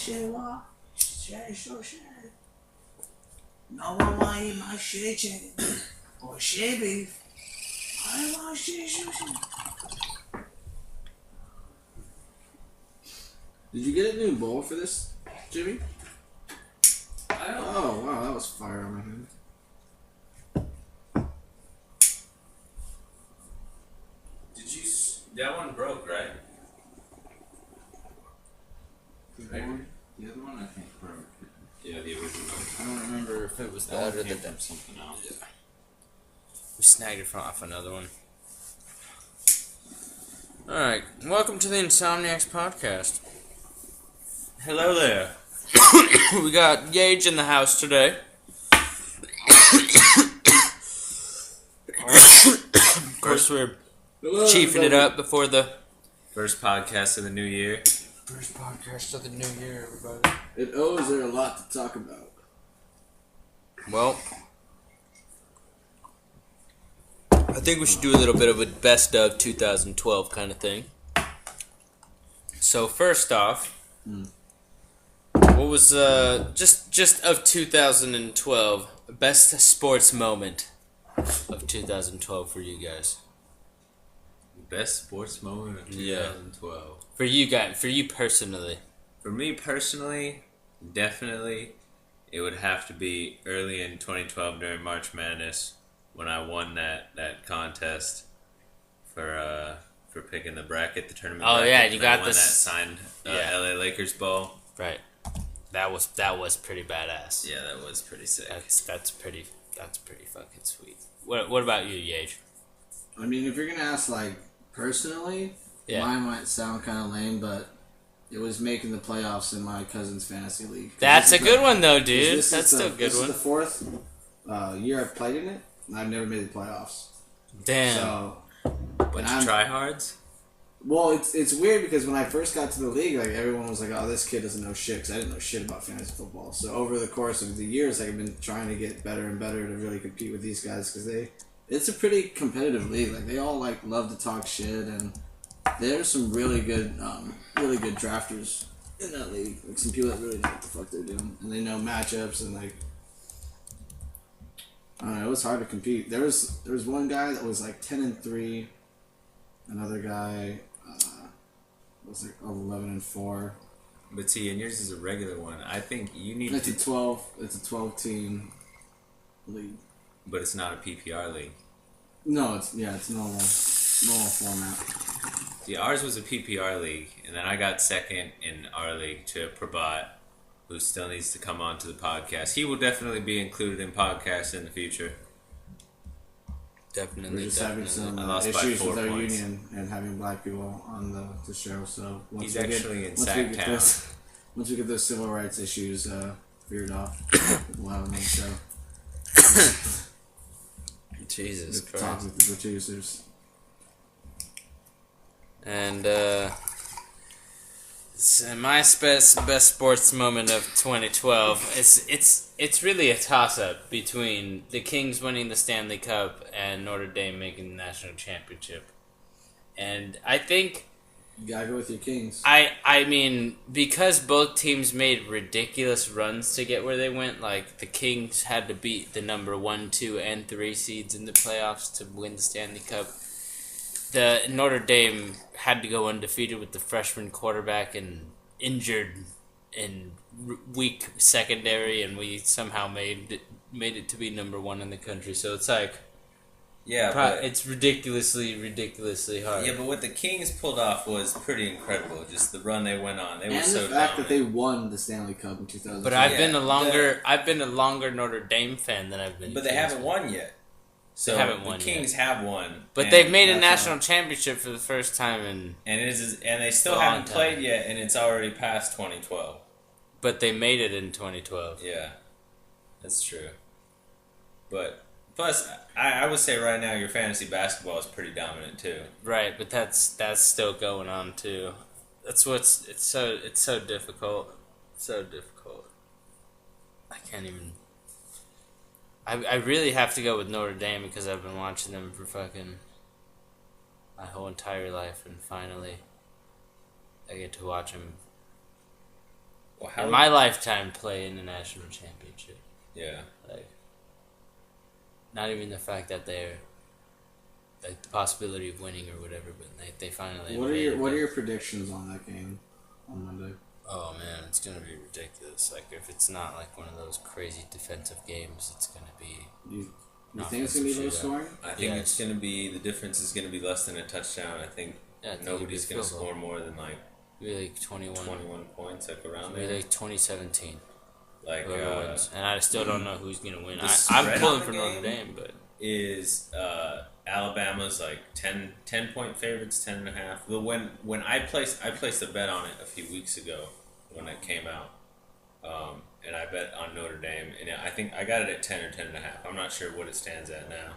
谁我谁说谁？No one want eat my shitty chicken or shitty beef. I want shitty sushi. Did you get a new bowl for this, Jimmy? I don't know. Oh wow, that was fire on my hand. That one broke, right? The other one I think broke. Yeah, the original. I don't remember if it was that or that something else. Yeah. We snagged it from off another one. Alright, welcome to the Insomniacs podcast. Hello there. We got Gage in the house today. Of course, we're chiefing it up before the First podcast of the new year. first podcast of the new year, everybody. It owes there a lot to talk about. Well, I think we should do a little bit of a best of 2012 kind of thing. So first off, what was just of 2012 best sports moment of 2012 for you guys? Best sports moment of 2012. For you guys, for you personally. For me personally, definitely, it would have to be early in 2012 during March Madness when I won that contest for picking the bracket, the tournament. Oh bracket, yeah, you got won this. That signed LA Lakers ball. Right. That was pretty badass. Yeah, that was pretty sick. That's pretty fucking sweet. What about you, Yage? I mean, if you're gonna ask like personally, mine might sound kind of lame, but it was making the playoffs in my cousin's fantasy league. That's a good one though, dude. That's still a good This one. is the fourth year I've played in it, and I've never made the playoffs. Damn. So, Bunch of tryhards. well, it's weird because when I first got to the league, like everyone was like, "Oh, this kid doesn't know shit," because I didn't know shit about fantasy football. So over the course of the years, I've been trying to get better and better to really compete with these guys because it's a pretty competitive league. Like they all like love to talk shit, and there's some really good drafters in that league. Like some people that really know what the fuck they're doing, and they know matchups and like. I don't know, it was hard to compete. There was one guy that was like 10-3, another guy was like 11-4. But see, and yours is a regular one. I think you need It's a 12 team league. But it's not a PPR league. No, it's normal format. See, ours was a PPR league, and then I got second in our league to Prabhat, who still needs to come on to the podcast. He will definitely be included in podcasts in the future. Definitely. We're just having some I lost by issues 4 with our points. union and having black people on the show. So He's actually in Sacktown. Once we get those civil rights issues veered off, we'll have him on the show. Jesus Christ. Talk with the producers. And my best sports moment of 2012. It's really a toss up between the Kings winning the Stanley Cup and Notre Dame making the national championship. And I think You gotta go with your Kings. I mean, because both teams made ridiculous runs to get where they went, like the Kings had to beat the number 1, 2, and 3 seeds in the playoffs to win the Stanley Cup. The Notre Dame had to go undefeated with the freshman quarterback and injured and weak secondary, and we somehow made it to be number 1 in the country. So it's like, it's ridiculously hard. Yeah, but what the Kings pulled off was pretty incredible. Just the run they went on, they were so the fact dominant. that they won the Stanley Cup in 2000. But I've been a longer Notre Dame fan than I've been. But they haven't won yet. So they haven't won the Kings yet. have won, But they've made a national championship for the first time in. and they still haven't played yet, and it's already past 2012. But they made it in 2012. Yeah, that's true. But plus, I would say right now your fantasy basketball is pretty dominant too. Right, but that's still going on too. That's it's so difficult. So difficult. I can't even. I really have to go with Notre Dame because I've been watching them for fucking my whole entire life, and finally I get to watch them. Well, in my lifetime play in the national championship. Yeah. Like, not even the fact that they're like the possibility of winning or whatever, but they finally. What are your predictions on that game on Monday? Oh man, it's gonna be ridiculous. Like if it's not like one of those crazy defensive games, it's gonna be. You think it's gonna be low scoring? I think it's gonna be the difference is gonna be less than a touchdown. I think nobody's gonna score more than like. Maybe like 21 points, like around maybe there. Like 2017. Like wins. And I still don't know who's gonna win. I'm pulling for Notre Dame, but is Alabama's like 10 point favorites, 10.5. But when I placed a bet on it a few weeks ago when it came out, and I bet on Notre Dame, and I think I got it at 10 or 10.5. I'm not sure what it stands at now.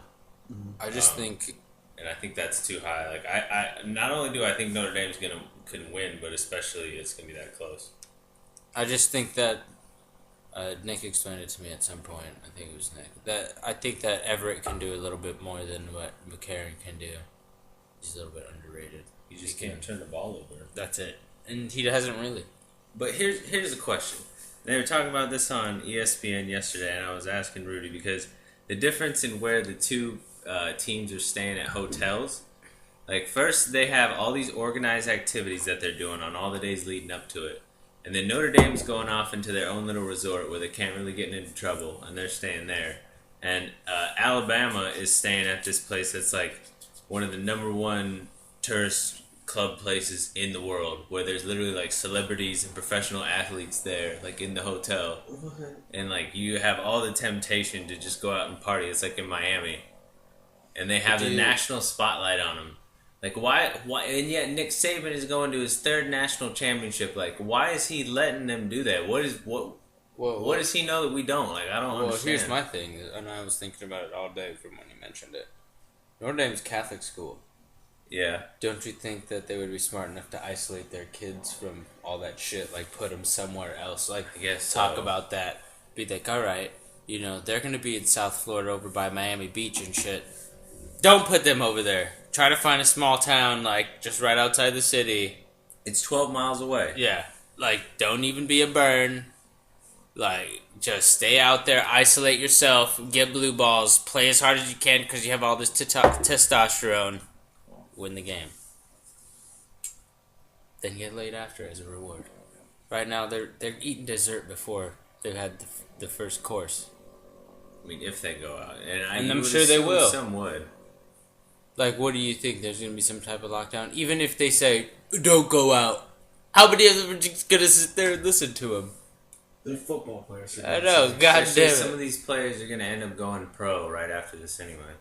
I just think, and I think that's too high. Like I not only do I think Notre Dame's can win, but especially it's gonna be that close. I just think that Nick explained it to me at some point. I think it was Nick. That I think that Everett can do a little bit more than what McCarron can do. He's a little bit underrated. He just can't turn the ball over. That's it, and he hasn't really. But here's a question. They were talking about this on ESPN yesterday, and I was asking Rudy because the difference in where the two teams are staying at hotels. Like, first, they have all these organized activities that they're doing on all the days leading up to it. And then Notre Dame's going off into their own little resort where they can't really get into trouble, and they're staying there. And Alabama is staying at this place that's, like, one of the number one tourist club places in the world, where there's literally, like, celebrities and professional athletes there, like, in the hotel. And, like, you have all the temptation to just go out and party. It's like in Miami. And they have the national spotlight on them. Like, why, and yet Nick Saban is going to his third national championship. Like, why is he letting them do that? What does he know that we don't? Like, I don't understand. Well, here's my thing, and I was thinking about it all day from when you mentioned it. Notre Dame's Catholic school. Yeah. Don't you think that they would be smart enough to isolate their kids from all that shit? Like, put them somewhere else. Like, I guess talk about that. Be like, all right, they're going to be in South Florida over by Miami Beach and shit. Don't put them over there. Try to find a small town, like, just right outside the city. It's 12 miles away. Yeah. Like, don't even be a burn. Like, just stay out there, isolate yourself, get blue balls, play as hard as you can because you have all this testosterone. Win the game. Then get laid after as a reward. Right now, they're eating dessert before they've had the first course. I mean, if they go out. And I'm sure they will. Some would. Like, what do you think? There's going to be some type of lockdown? Even if they say, don't go out. How many of them are just going to sit there and listen to them? They're football players. I know, god damn it. Some of these players are going to end up going pro right after this anyway.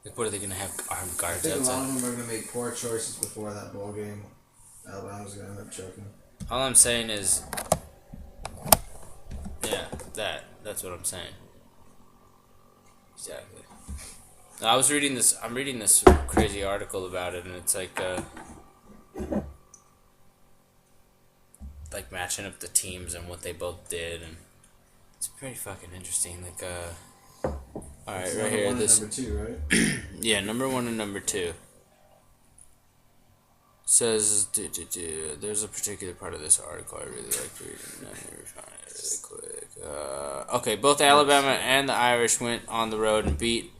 Like, what are they going to have armed guards I think outside? a lot of them are going to make poor choices before that bowl game. Alabama's going to end up choking. All I'm saying is, yeah, that's what I'm saying. Exactly. I'm reading this crazy article about it, and it's like matching up the teams and what they both did, and it's pretty fucking interesting. Like, all right, right here, this number 2, right? yeah, number 1 and number 2 says there's a particular part of this article I really like reading. Let me find it really quick. Okay, both Alabama and the Irish went on the road and beat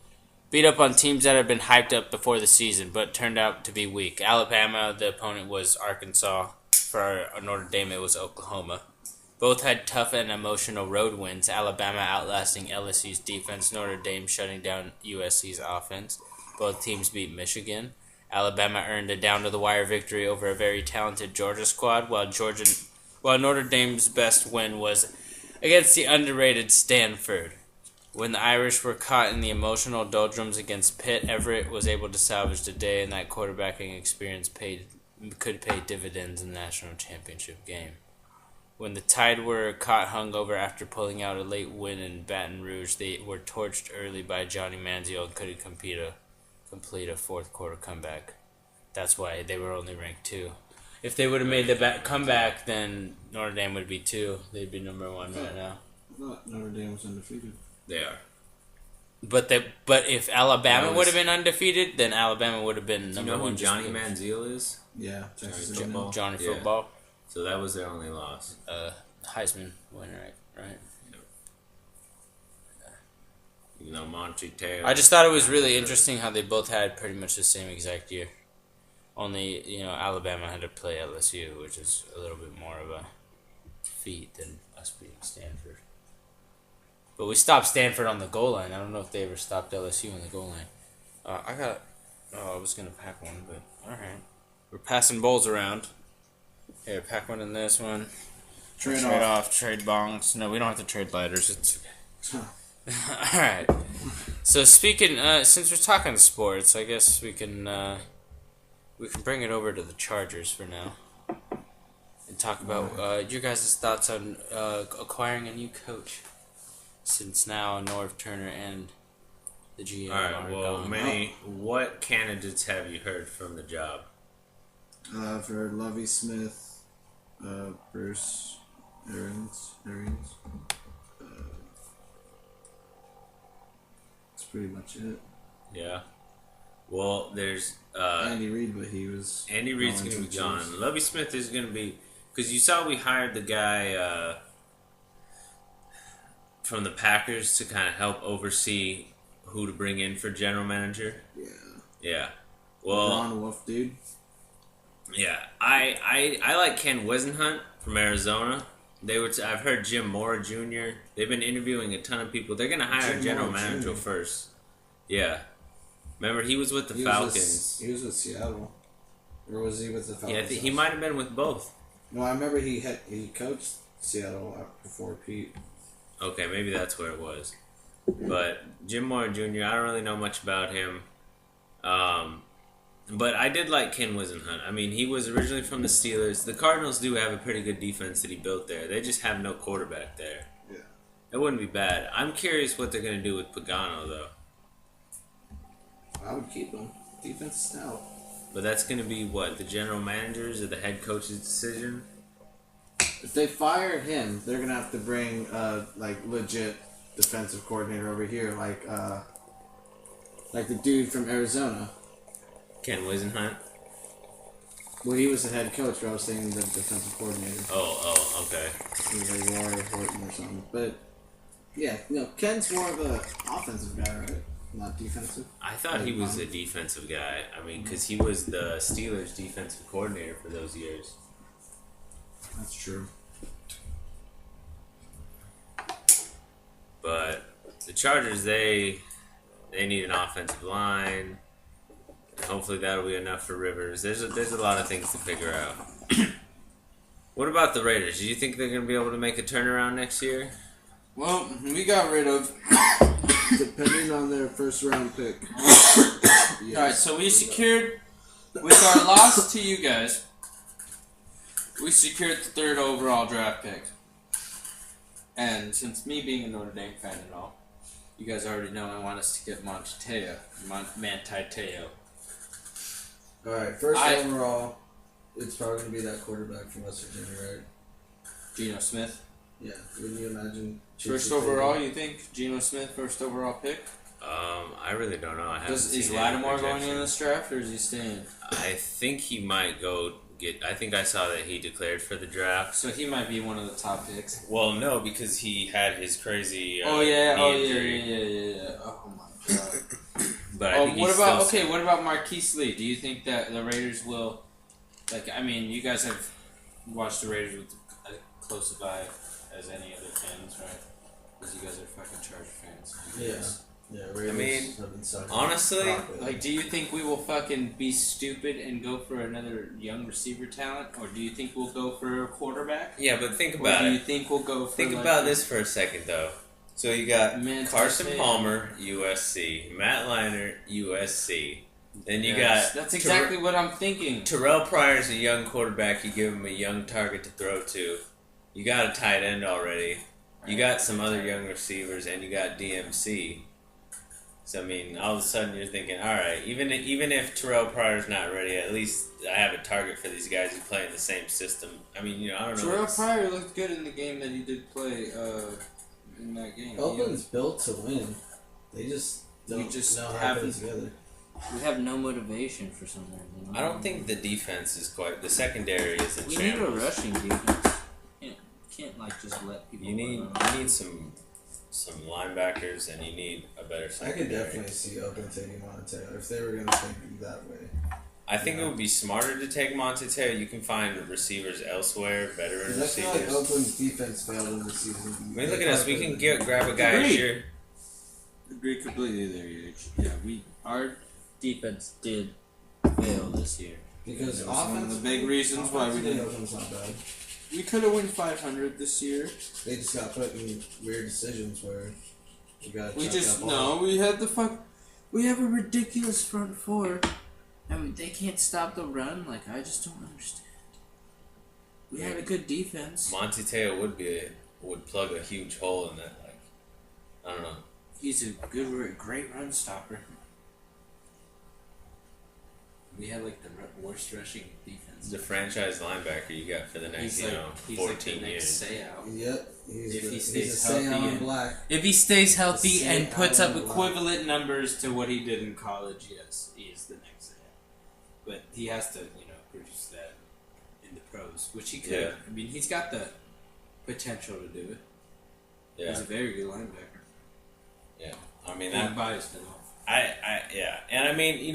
up on teams that had been hyped up before the season, but turned out to be weak. Alabama, the opponent was Arkansas. For Notre Dame, it was Oklahoma. Both had tough and emotional road wins, Alabama outlasting LSU's defense, Notre Dame shutting down USC's offense. Both teams beat Michigan. Alabama earned a down-to-the-wire victory over a very talented Georgia squad, while Notre Dame's best win was against the underrated Stanford. When the Irish were caught in the emotional doldrums against Pitt, Everett was able to salvage the day, and that quarterbacking experience could pay dividends in the national championship game. When the Tide were caught hungover after pulling out a late win in Baton Rouge, they were torched early by Johnny Manziel and couldn't complete a fourth quarter comeback. That's why they were only ranked 2. If they would have made the comeback, then Notre Dame would be 2. They'd be number 1 right now. I thought Notre Dame was undefeated. They are. But if Alabama would have been undefeated, then Alabama would have been number 1. You know who Johnny Manziel is? Yeah, Johnny Football. So that was their only loss. Heisman winner, right? You know, Monty Taylor. I just thought it was really interesting how they both had pretty much the same exact year. Only, Alabama had to play LSU, which is a little bit more of a feat than us beating Stanford. But we stopped Stanford on the goal line. I don't know if they ever stopped LSU on the goal line. I was going to pack one, but alright. We're passing bowls around. Here, pack one in this one. Trade off, trade bongs. No, we don't have to trade lighters. It's okay. Alright. So speaking, since we're talking sports, I guess we can bring it over to the Chargers for now. And talk about your guys' thoughts on acquiring a new coach. Since now Norv Turner and the GM are gone. Manny, what candidates have you heard from the job? I've heard Lovie Smith, Bruce Arians. That's pretty much it. Yeah. Well, there's Andy Reid, but Andy Reid's going to be gone. Lovie Smith is going to be, because you saw we hired the guy from the Packers to kind of help oversee who to bring in for general manager. Yeah. Well, Ron Wolf, dude. Yeah, I like Ken Wisenhunt from Arizona. I've heard Jim Mora Jr. They've been interviewing a ton of people. They're gonna hire a general manager first. Yeah, remember he was with the Falcons. He was with Seattle, or was he with the Falcons? Yeah, he might have been with both. No, I remember he coached Seattle before Pete. Okay, maybe that's where it was. But Jim Mora Jr. I don't really know much about him. But I did like Ken Wisenhunt. I mean, he was originally from the Steelers. The Cardinals do have a pretty good defense that he built there. They just have no quarterback there. Yeah. It wouldn't be bad. I'm curious what they're going to do with Pagano, though. I would keep him. Defense is stout. But that's going to be, what, the general manager's or the head coach's decision? If they fire him, they're going to have to bring, legit defensive coordinator over here, like the dude from Arizona. Ken Wisenhunt? Well, he was the head coach, but I was saying the defensive coordinator. Oh, okay. He was like Laura Horton or something. But, yeah, Ken's more of an offensive guy, right? Not defensive. I thought he was a defensive guy. I mean, because he was the Steelers' defensive coordinator for those years. That's true. But the Chargers, they need an offensive line. Hopefully that'll be enough for Rivers. There's a lot of things to figure out. What about the Raiders? Do you think they're going to be able to make a turnaround next year? Well, we got rid of, depending on their first round pick. Yes. Alright, so we secured, with our loss to you guys, we secured the 3rd overall draft pick. And since me being a Notre Dame fan and all, you guys already know I want us to get Manti Te'o. Alright, first overall, it's probably going to be that quarterback from West Virginia, right? Geno Smith. Yeah, wouldn't you imagine? First overall, you think? Geno Smith, first overall pick? I really don't know. Is Lattimore going in this draft, or is he staying? I think he might go I think I saw that he declared for the draft. So he might be one of the top picks. Well, no, because he had his crazy yeah. injury. Oh my god. But I think what about Marquise Lee? Do you think that the Raiders will, you guys have watched the Raiders with as close of eye as any other fans, right? Because you guys are fucking Charger fans. Yeah, Raiders have been sucking. Honestly, do you think we will fucking be stupid and go for another young receiver talent, or do you think we'll go for a quarterback? Yeah, but think about it. Do you think we'll go for? Think about this for a second, though. So you got Carson Taylor. Palmer, USC, Matt Leinart, USC. Then you got. That's exactly what I'm thinking. Terrell Pryor's a young quarterback. You give him a young target to throw to. You got a tight end already. You got some other young receivers, and you got DMC. So, I mean, all of a sudden you're thinking, all right, even if Terrell Pryor's not ready, at least I have a target for these guys who play in the same system. I mean, I don't know. Terrell Pryor looked good in the game that he did play in that game. Oakland's built to win. They just don't know how to put it together. We have no motivation for some reason. I don't think the defense is quite... The secondary isn't We need a rushing defense. Can't can't like just let people. You need some linebackers, and you need a better I secondary. could definitely see Oakland taking Montero if they were going to think that way. I think it would be smarter to take Montero. You can find receivers elsewhere, veteran Because I feel receivers. like Oakland's defense failed in the season. I mean, look at us. We can grab a guy here. Agree completely there, Yates. Yeah, our defense did fail this year. Because That was one of the offense, big reasons why we didn't. Oakland's not bad. We could have won 500 this year. They just got put in weird decisions where you got. We just we had we have a ridiculous front four. I mean, they can't stop the run. Like, I just don't understand. We had a good defense. Montero would plug a huge hole in that. Like, I don't know. He's a great run stopper. We had like the worst rushing defense. The franchise linebacker you got for the next, he's 14 like the years. next Seau. Yep. If he stays he's a healthy Seau and- black. If he stays healthy The and puts up Seau black. equivalent numbers to what he did in college, yes, he is the next Seau. But he has to, produce that in the pros, which he could. Yeah. I mean, he's got the potential to do it. Yeah. He's a very good linebacker. Yeah. I mean, I'm that. biased enough. Yeah. And I mean,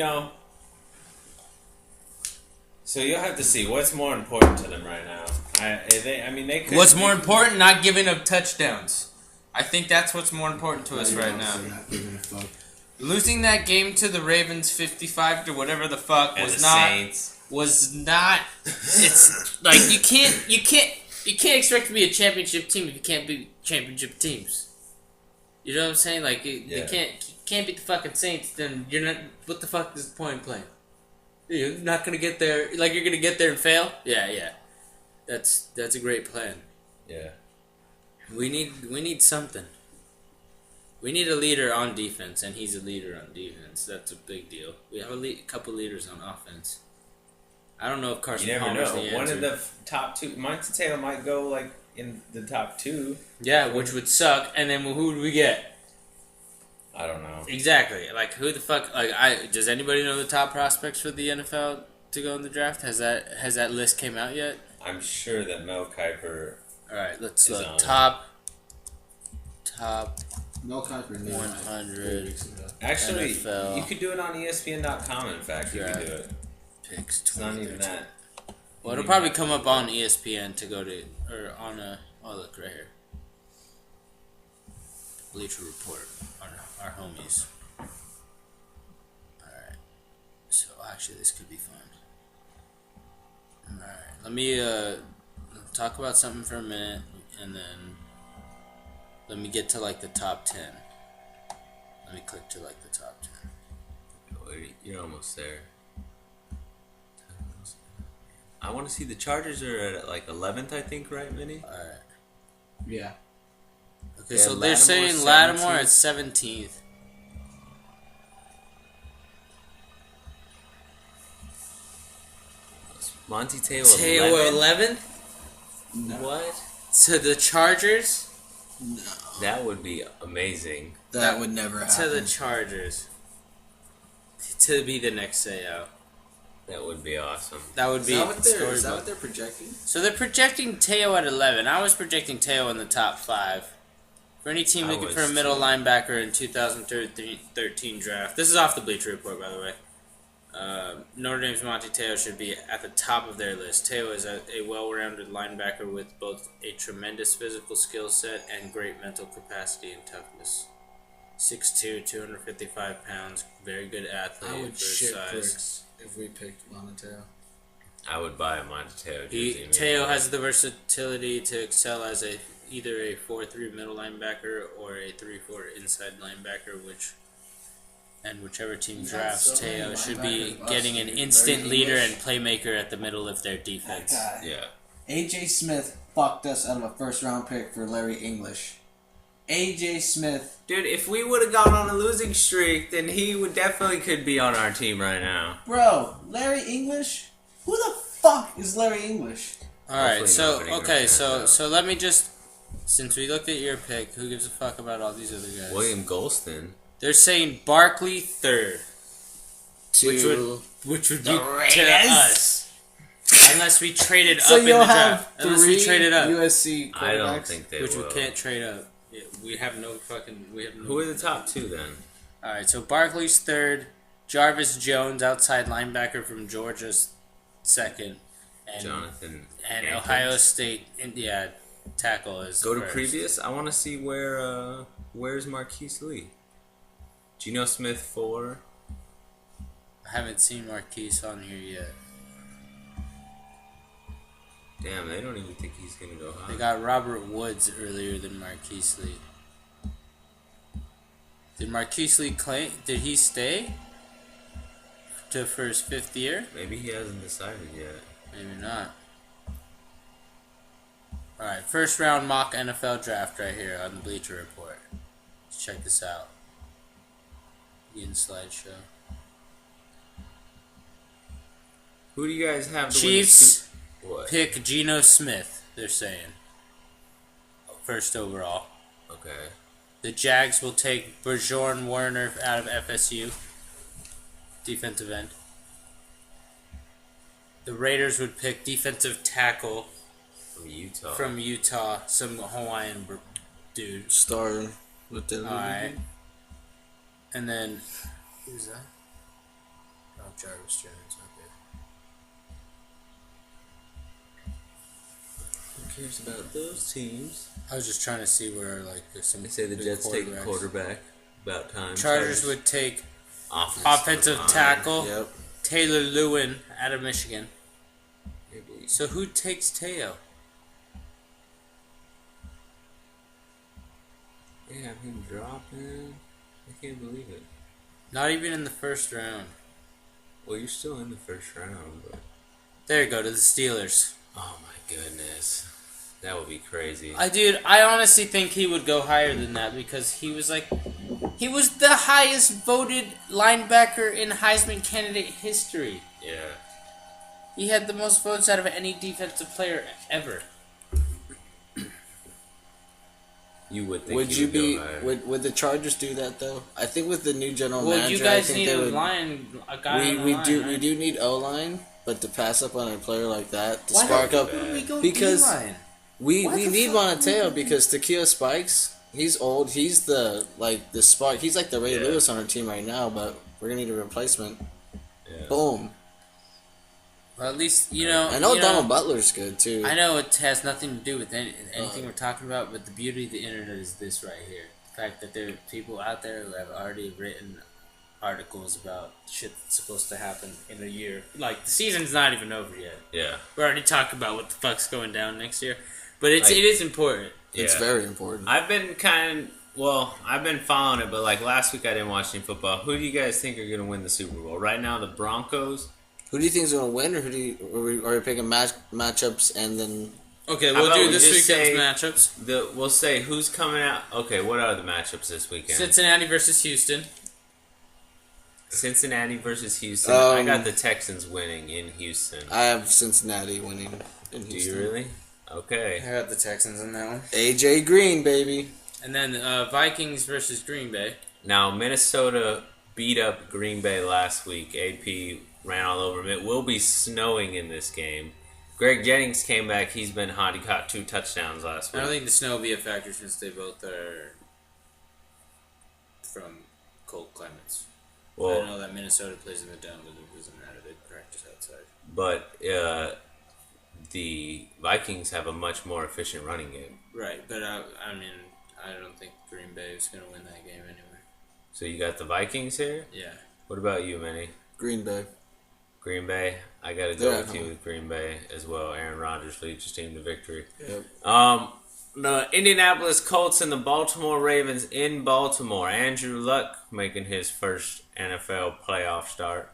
so you'll have to see what's more important to them right now. They could. What's more important? Not giving up touchdowns. I think that's what's more important to us right now. Not giving a fuck. Losing that game to the Ravens 55 to whatever the fuck And was the not Saints. was not. It's like you can't expect to be a championship team if you can't beat championship teams. You know what I'm saying? Like you can't beat the fucking Saints. Then you're not. What the fuck is the point in playing? You're not gonna get there. Like you're gonna get there and fail. Yeah. That's a great plan. Yeah. We need something. We need a leader on defense, and he's a leader on defense. That's a big deal. We have a couple leaders on offense. I don't know if Carson You never Palmer's know. the answer. One of the top two. Montero might go like in the top two. Yeah, which would suck. And then who would we get? I don't know. Exactly. Like who the fuck? Does anybody know the top prospects for the NFL to go in the draft? Has that list came out yet? I'm sure that Mel Kiper. All right, let's Is look. on. Top No Kuiper. 100 Actually, NFL. you could do it on ESPN.com. In fact, you Yeah. could do it. picks. It's not even that. Well, it'll probably come up on ESPN to go to, or on a. Oh, look right here. Bleacher Report, our homies. All right. So actually, this could be fun. All right. Let me talk about something for a minute, and then let me get to like the top 10. Let me click to like the top 10. You're almost there. I want to see the Chargers are at like 11th, I think, right, Vinny? All right. Yeah. Okay, Yeah, so they're Lattimore saying Lattimore 17th. at 17th. Monty Teo Teo 11th? 11th? No. What? To the Chargers? That would be amazing. That would never happen. To the Chargers. To be the next Seau. That would be awesome. That would be Is that storybook. what they're projecting? So they're projecting Teo at 11. I was projecting Teo in the top 5. For any team I looking was for a middle too. linebacker in 2013 draft. This is off the Bleacher Report, by the way. Notre Dame's Monty Teo should be at the top of their list. Teo is a well-rounded linebacker with both a tremendous physical skill set and great mental capacity and toughness. 6'2", 255 pounds, very good athlete I for would his shit size. bricks if we picked Montero. I would buy a Monty Teo jersey. Teo has the versatility to excel as either a 4-3 middle linebacker or a 3-4 inside linebacker, whichever team He's had drafts so many Teo should be linebacker busts, getting an dude. instant Larry leader English. and playmaker at the middle of their defense. Yeah. AJ Smith fucked us out of a first-round pick for Larry English. AJ Smith. Dude, if we would have gone on a losing streak, then he would definitely could be on our team right now. Bro, Larry English? Who the fuck is Larry English? All right, Hopefully so nobody gonna okay, pass so out. so let me just, since we looked at your pick, who gives a fuck about all these other guys? William Golston. They're saying Barkley 3rd, which would be to Raiders. us. Unless we traded So up in the you'll draft. have Unless we 3 traded up. USC quarterbacks. I don't think they Which will. we can't trade up. We have no fucking. We have no. Who are the top 2 then? All right, so Barkley's third, Jarvis Jones, outside linebacker from Georgia's second, and Jonathan and Hankins? Ohio State, tackle is Go to first. previous. I want to see where's Marquise Lee. Geno Smith 4. I haven't seen Marquise on here yet. Damn, they don't even think he's gonna go high. They got Robert Woods earlier than Marquise Lee. Did Marquise Lee did he stay for his 5th year? Maybe he hasn't decided yet. Maybe not. Alright, first round mock NFL draft right here on the Bleacher Report. Let's check this out. Begin slideshow. Who do you guys have to Chiefs win the What? pick Geno Smith, they're saying. First overall. Okay. The Jags will take Bjorn Werner out of FSU. Defensive end. The Raiders would pick defensive tackle From Utah. from Utah, some Hawaiian dude. Star with the. Alright. And then, who's that? Oh, Jarvis Jones, okay. Who cares about those teams? I was just trying to see where, like, there's some They say the big Jets take a quarterbacks. quarterback. About time. Chargers would take Offensive line. tackle Yep. Taylor Lewin out of Michigan. Maybe. So who takes Teo? They have him dropping. I can't believe it. Not even in the first round. Well, you're still in the first round, but There you go, to the Steelers. oh my goodness, that would be crazy. I honestly think he would go higher than that because he was the highest voted linebacker in Heisman candidate history. Yeah. He had the most votes out of any defensive player ever. You would think Would he you would be? go higher. Would the Chargers do that though? I think with the new general Well, manager, you guys I think need they a would. guy on the We line, do right? we do need O line, but to pass up on a player like that to Why spark don't up, we go because D-line? we Why the need fuck Monoteo because Takeo Spikes. He's old. He's the spark. He's like the Ray Yeah. Lewis on our team right now, but we're gonna need a replacement. Yeah. Boom. Well, at least you know. I know you Donald Butler's good too. I know it has nothing to do with anything we're talking about, but the beauty of the internet is this right here: the fact that there are people out there who have already written articles about shit that's supposed to happen in a year. Like the season's not even over yet. Yeah. We're already talking about what the fuck's going down next year, but it Like- is important. It's Yeah. very important. I've been I've been following it, but like last week I didn't watch any football. Who do you guys think are going to win the Super Bowl? Right now, the Broncos. Who do you think is gonna win, or who do you, are we picking matchups and then? Okay, How we'll about do we this just weekend's say- matchups: We'll say who's coming out. Okay, what are the matchups this weekend? Cincinnati versus Houston. Cincinnati versus Houston. I Um, got the Texans winning in Houston. I have Cincinnati winning in Do Houston. you really? Okay. I got the Texans in that one. AJ Green, baby. And then Vikings versus Green Bay. Now, Minnesota beat up Green Bay last week. AP ran all over them. It will be snowing in this game. Greg Jennings came back. He's been hot. He caught 2 touchdowns last I week. don't think the snow will be a factor since they both are from cold climates. I Well, know that Minnesota plays in the dome, but it doesn't matter. They practice outside. but the Vikings have a much more efficient running game. Right, but I don't think Green Bay is going to win that game anyway. So you got the Vikings here? Yeah. What about you, Manny? Green Bay. Green Bay? I got to They're go at with you home. with Green Bay as well. Aaron Rodgers leads his team to victory. Yep. The Indianapolis Colts and the Baltimore Ravens in Baltimore. Andrew Luck making his first NFL playoff start.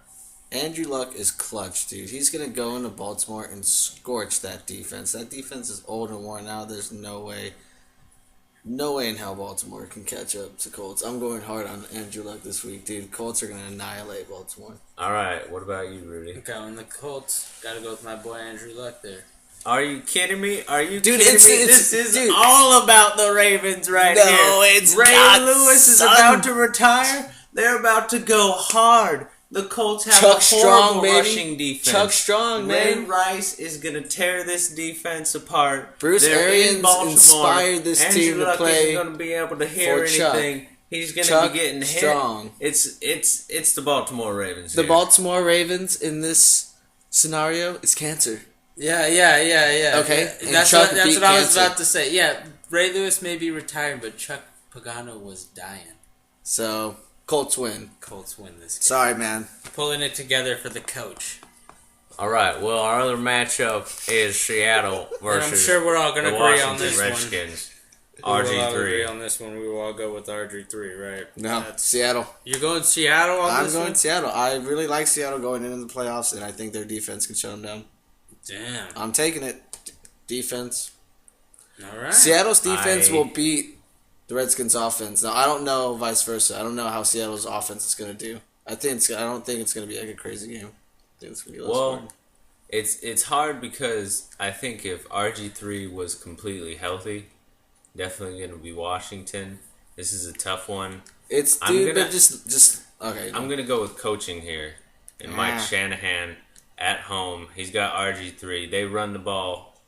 Andrew Luck is clutch, dude. He's gonna go into Baltimore and scorch that defense. That defense is old and worn out. There's no way in hell Baltimore can catch up to Colts. I'm going hard on Andrew Luck this week, dude. Colts are gonna annihilate Baltimore. All right, what about you, Rudy? Okay, on the Colts, got to go with my boy Andrew Luck there. Are you kidding me? Are you Dude, kidding it's- me? it's- This is dude. all about the Ravens right No, here. it's Ray not, Lewis is son. about to retire. They're about to go hard. The Colts have Chuck a Strong, horrible baby. rushing defense. Chuck Strong, Ray man. Rice is gonna tear this defense apart. Bruce They're Arians in Baltimore. inspired this Andrew team to Luck play isn't gonna be able to hear for Chuck. anything. He's gonna Chuck be getting Strong. hit. It's the Baltimore Ravens. The here. Baltimore Ravens in this scenario is cancer. Yeah. Okay, and That's Chuck what beat I was cancer. about to say. Yeah, Ray Lewis may be retiring, but Chuck Pagano was dying. So Colts win. Colts win this game. Sorry, man. Pulling it together for the coach. All right. Well, our other matchup is Seattle versus. And I'm sure we're all going to the agree Washington on this Redskins. one. We will all agree RG3. on this one. We will all go with RG3, right? No, Seattle. You're going Seattle on I'm this going one? Seattle. I really like Seattle going into the playoffs, and I think their defense can shut them down. Damn. I'm taking it. Defense. All right. Seattle's defense I- will beat the Redskins' offense. Now, I don't know vice versa. I don't know how Seattle's offense is going to do. I don't think it's going to be like a crazy game. I think it's going to be less Well, hard. it's hard because I think if RG3 was completely healthy, definitely going to be Washington. This is a tough one. It's I'm dude, gonna- but just okay. I'm going to go with coaching here. And Mike Ah. Shanahan at home, he's got RG3. They run the ball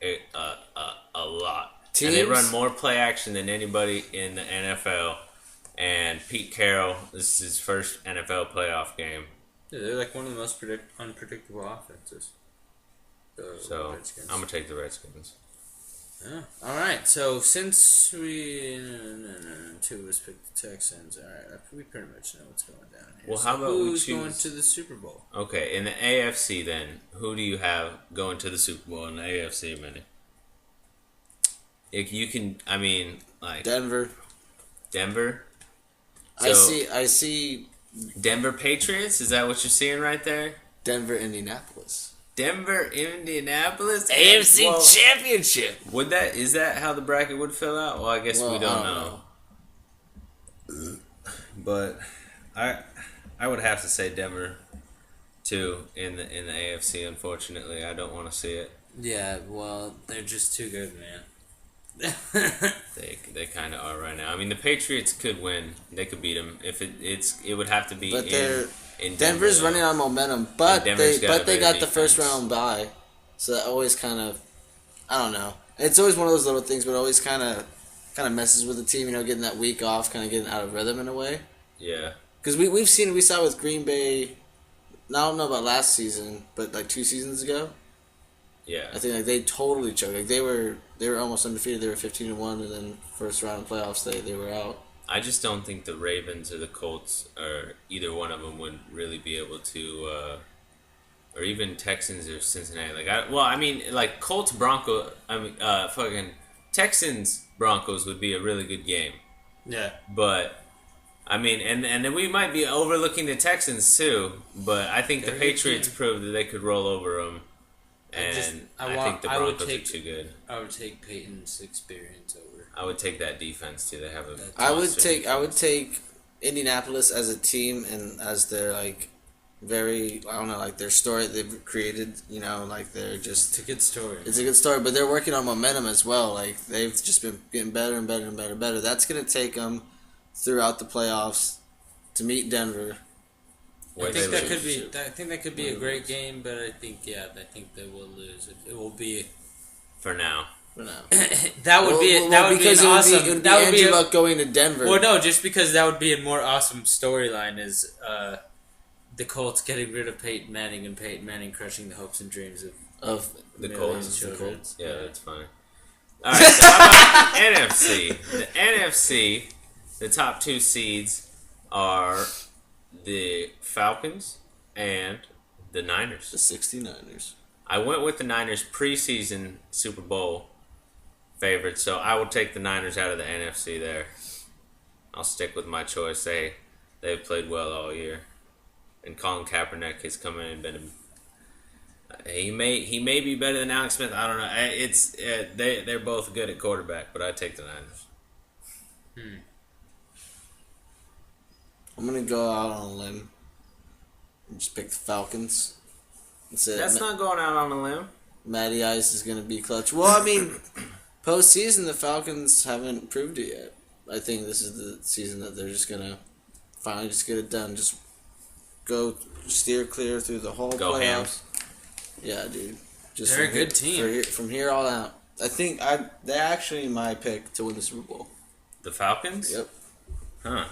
a lot. And they Teams? run more play action than anybody in the NFL. And Pete Carroll, this is his first NFL playoff game. Yeah, they're like one of the most unpredictable offenses. The So Redskins. I'm going to take the Redskins. Yeah. All right. So since we two of us picked the Texans, all right, we pretty much know what's going down here. Well, So how about we who's choose- going to the Super Bowl? Okay, in the AFC then, who do you have going to the Super Bowl in the AFC, Manny? If you can, I mean, like Denver. Denver. I So, see Denver Patriots. Is that what you're seeing right there? Denver, Indianapolis. Denver, Indianapolis, AFC Well, Championship. is that how the bracket would fill out? Well, I guess Well, we don't I know. don't But I would have to say Denver too in the AFC. Unfortunately, I don't want to see it. Yeah. Well, they're just too good, man. They kind of are right now. I mean, the Patriots could win. They could beat them. If it would have to be. But in Denver's Denver, running on momentum, but Denver's they got a got better the first defense. round bye, so that always kind of, I don't know. It's always one of those little things, but it always kind of messes with the team. You know, getting that week off, kind of getting out of rhythm in a way. Yeah. Because we saw with Green Bay. I don't know about last season, but like 2 seasons ago, Yeah. I think like they totally choked. Like they were almost undefeated. They were 15-1, and then first round of playoffs they were out. I just don't think the Ravens or the Colts or either one of them would really be able to, or even Texans or Cincinnati. Like Colts Broncos. Fucking Texans Broncos would be a really good game. Yeah. But I mean, and then we might be overlooking the Texans too. But I think the They're a good Patriots team. proved that they could roll over them, and I think the I would Broncos are take- too good. I would take Peyton's experience over. I would take that defense too. They have a. I would monster take defense. Indianapolis as a team and as their like very, I don't know, like their story they've created. You know, like they're just. It's a good story. It's a good story, but they're working on momentum as well. Like they've just been getting better and better and better and better. That's gonna take them throughout the playoffs to meet Denver. I Where think they that lose. could be a great game, but I think they will lose. It will be For now. For now. that would be an awesome. It would be that would be Andrew Luck going to Denver. well, no, just because that would be a more awesome storyline is the Colts getting rid of Peyton Manning and Peyton Manning crushing the hopes and dreams of The millions Colts. of children. Yeah, that's fine. All right, so how about the NFC? The NFC, the top 2 seeds are the Falcons and the Niners. The 69ers. I went with the Niners preseason Super Bowl favorite, so I will take the Niners out of the NFC there. I'll stick with my choice. They've played well all year, and Colin Kaepernick has come in and been. He may be better than Alex Smith. I don't know. They're both good at quarterback, but I take the Niners. I'm gonna go out on a limb and just pick the Falcons. That's not going out on a limb. Matty Ice is gonna be clutch. Well, I mean, postseason the Falcons haven't proved it yet. I think this is the season that they're just gonna finally just get it done. Just go steer clear through the whole Go playoffs. Yeah, dude. Just They're a good team. From here on out. I think they're actually my pick to win the Super Bowl. The Falcons? Yep. Huh.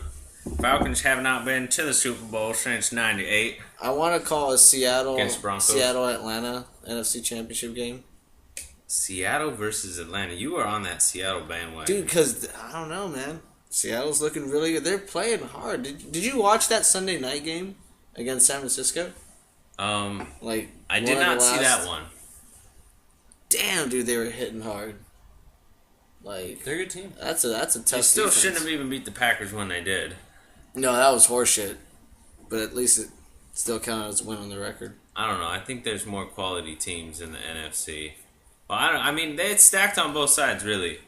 Falcons have not been to the Super Bowl since '98. I want to call a Against Broncos. Seattle-Atlanta NFC Championship game. Seattle versus Atlanta. You were on that Seattle bandwagon. Dude, because, I don't know, man. Seattle's looking really good. They're playing hard. Did you watch that Sunday night game against San Francisco? I did not see that one. Damn, dude, they were hitting hard. Like, They're a good team. that's a tough They still defense. shouldn't have even beat the Packers when they did. No, that was horseshit. But at least it still counted as a win on the record. I don't know. I think there's more quality teams in the NFC. Well, I mean, it's stacked on both sides, really.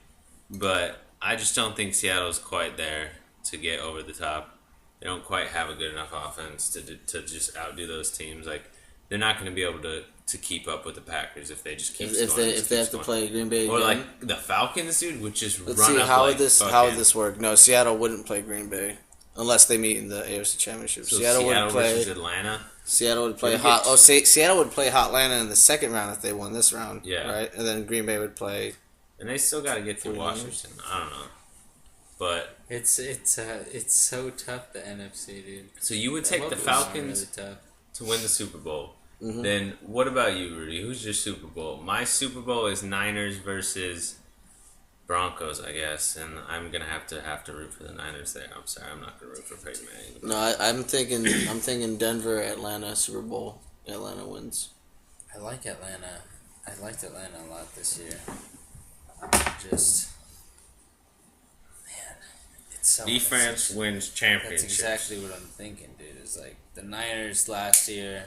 But I just don't think Seattle's quite there to get over the top. They don't quite have a good enough offense to just outdo those teams. Like, they're not going to be able to keep up with the Packers if they just keep scoring. If they have to play Green Bay Or again. like the Falcons, dude, would just Let's run see, up how like would fucking- this work? No, Seattle wouldn't play Green Bay unless they meet in the AFC Championship. So Seattle would play versus Atlanta. Seattle would play Would it get- Seattle would play Atlanta in the second round if they won this round. Yeah. Right? And then Green Bay would play. And they still got to get through Washington. I don't know. But It's so tough, the NFC, dude. so you would I take hope the it was Falcons really tough. to win the Super Bowl. Mhm. Then what about you, Rudy? Who's your Super Bowl? My Super Bowl is Niners versus Broncos, I guess, and I'm gonna have to root for the Niners there. I'm sorry, I'm not gonna root for Peyton Manning. No, I'm thinking Denver, Atlanta, Super Bowl. Atlanta wins. I like Atlanta. I liked Atlanta a lot this year. Just, man, it's so Defense wins That's championships. exactly what I'm thinking, dude. It's like the Niners last year.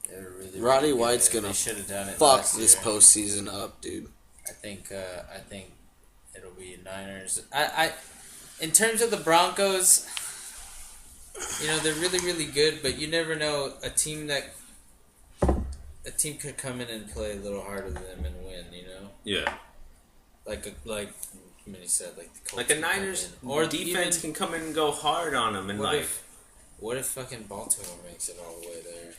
They were really, Roddy really White's good. gonna They should have done it Fuck last this year. postseason up, dude. I think it'll be Niners. In terms of the Broncos, you know, they're really, really good, but you never know a team could come in and play a little harder than them and win, you know? Yeah, Like Minnie said, like the Colts like the can come Niners in. Or defense even, can come in and go hard on them, and what if fucking Baltimore makes it all the way there?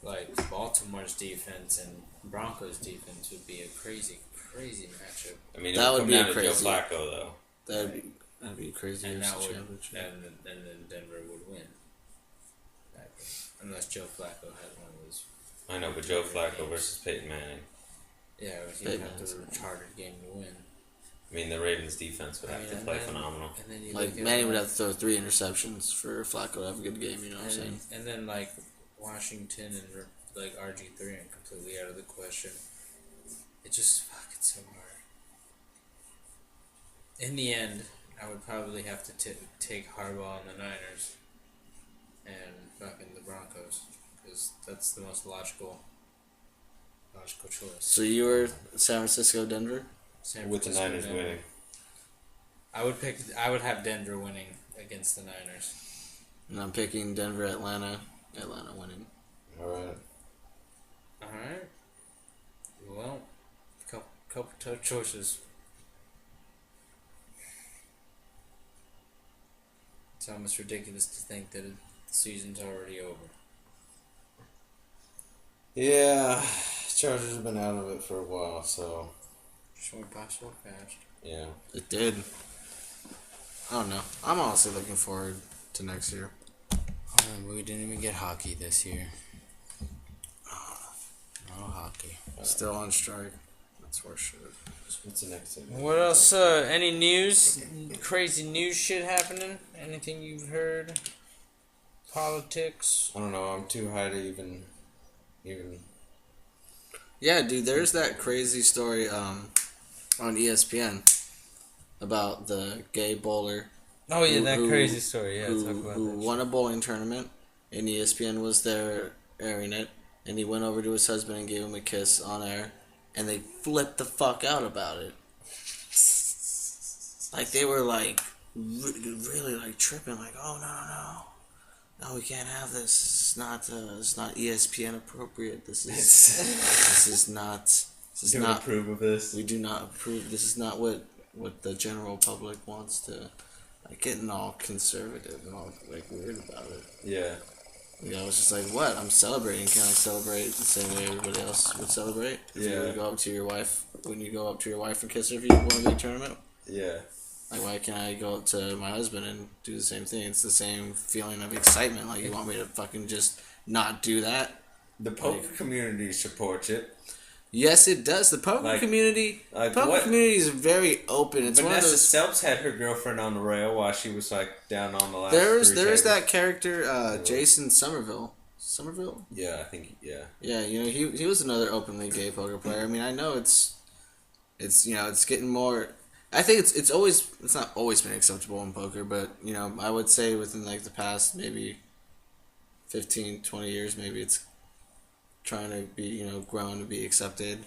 Like Baltimore's defense and Broncos defense would be a crazy, crazy matchup. I mean, it That would would come be down to crazy. Joe Flacco though. That'd be crazy. And AFC that would, championship. and then Denver would win. Unless Joe Flacco had one of those. I know, but Joe Flacco versus Peyton Manning. Yeah, he'd Peyton have to Manning's retarded game to win. I mean, the Ravens defense would have to and play then- phenomenal. And then you Like look at, Manning would have to throw 3 interceptions for Flacco to have a good game. You know what I'm saying? and then like Washington and like RG3 are completely out of the question. It just it's so hard. In the end, I would probably have to take Harbaugh and the Niners and fucking the Broncos because that's the most logical choice. So you were San Francisco, Denver. San With the Francisco, Niners Denver. winning. I would have Denver winning against the Niners. And I'm picking Denver, Atlanta. Atlanta winning. Alright. All right. Well, couple tough choices. It's almost ridiculous to think that the season's already over. Yeah, Chargers have been out of it for a while, so Just went by so fast. yeah. It did. I don't know. I'm honestly looking forward to next year. Oh, we didn't even get hockey this year. No hockey. Still on strike. That's worse shit. What's the next thing? What else? Any news? Crazy news shit happening? Anything you've heard? Politics? I don't know. I'm too high to even. Yeah, dude. There's that crazy story on ESPN about the gay bowler Oh yeah, Who- that who- crazy story. Yeah, talk who about who that. won a bowling tournament, and ESPN was there airing it, and he went over to his husband and gave him a kiss on air, and they flipped the fuck out about it. Like they were like really like tripping, like, oh no, we can't have this. It's not ESPN appropriate. This is not approve of this. we do not approve. This is not what the general public wants to like getting all conservative and all like weird about it. Yeah. You know, it's just like, what? I'm celebrating. Can I celebrate the same way everybody else would celebrate? If you were to go up to your wife, when you go up to your wife and kiss her if you won a big tournament? Yeah. Like, why can't I go up to my husband and do the same thing? It's the same feeling of excitement. Like, you want me to fucking just not do that? The poker community supports it. Yes, it does. The poker community, community is very open. It's Vanessa one of those. Selps had her girlfriend on the rail while she was like down on the last. There's that character, Jason Somerville. Yeah, I think Yeah, you know he was another openly gay poker player. I mean, I know it's you know it's getting more. I think it's not always been acceptable in poker, but you know I would say within like the past maybe 15, 20 years, maybe it's trying to be, you know, grown to be accepted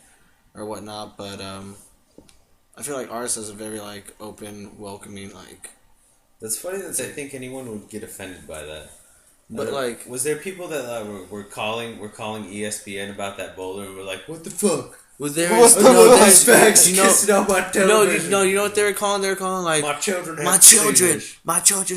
or whatnot, but I feel like ours has a very like open, welcoming like. That's funny that I think anyone would get offended by that. But like, was there people that were calling ESPN about that bowler and were like, "What the fuck? Was there? What's the those facts? You know, kissing on my television? You know what they were calling? They were calling like my children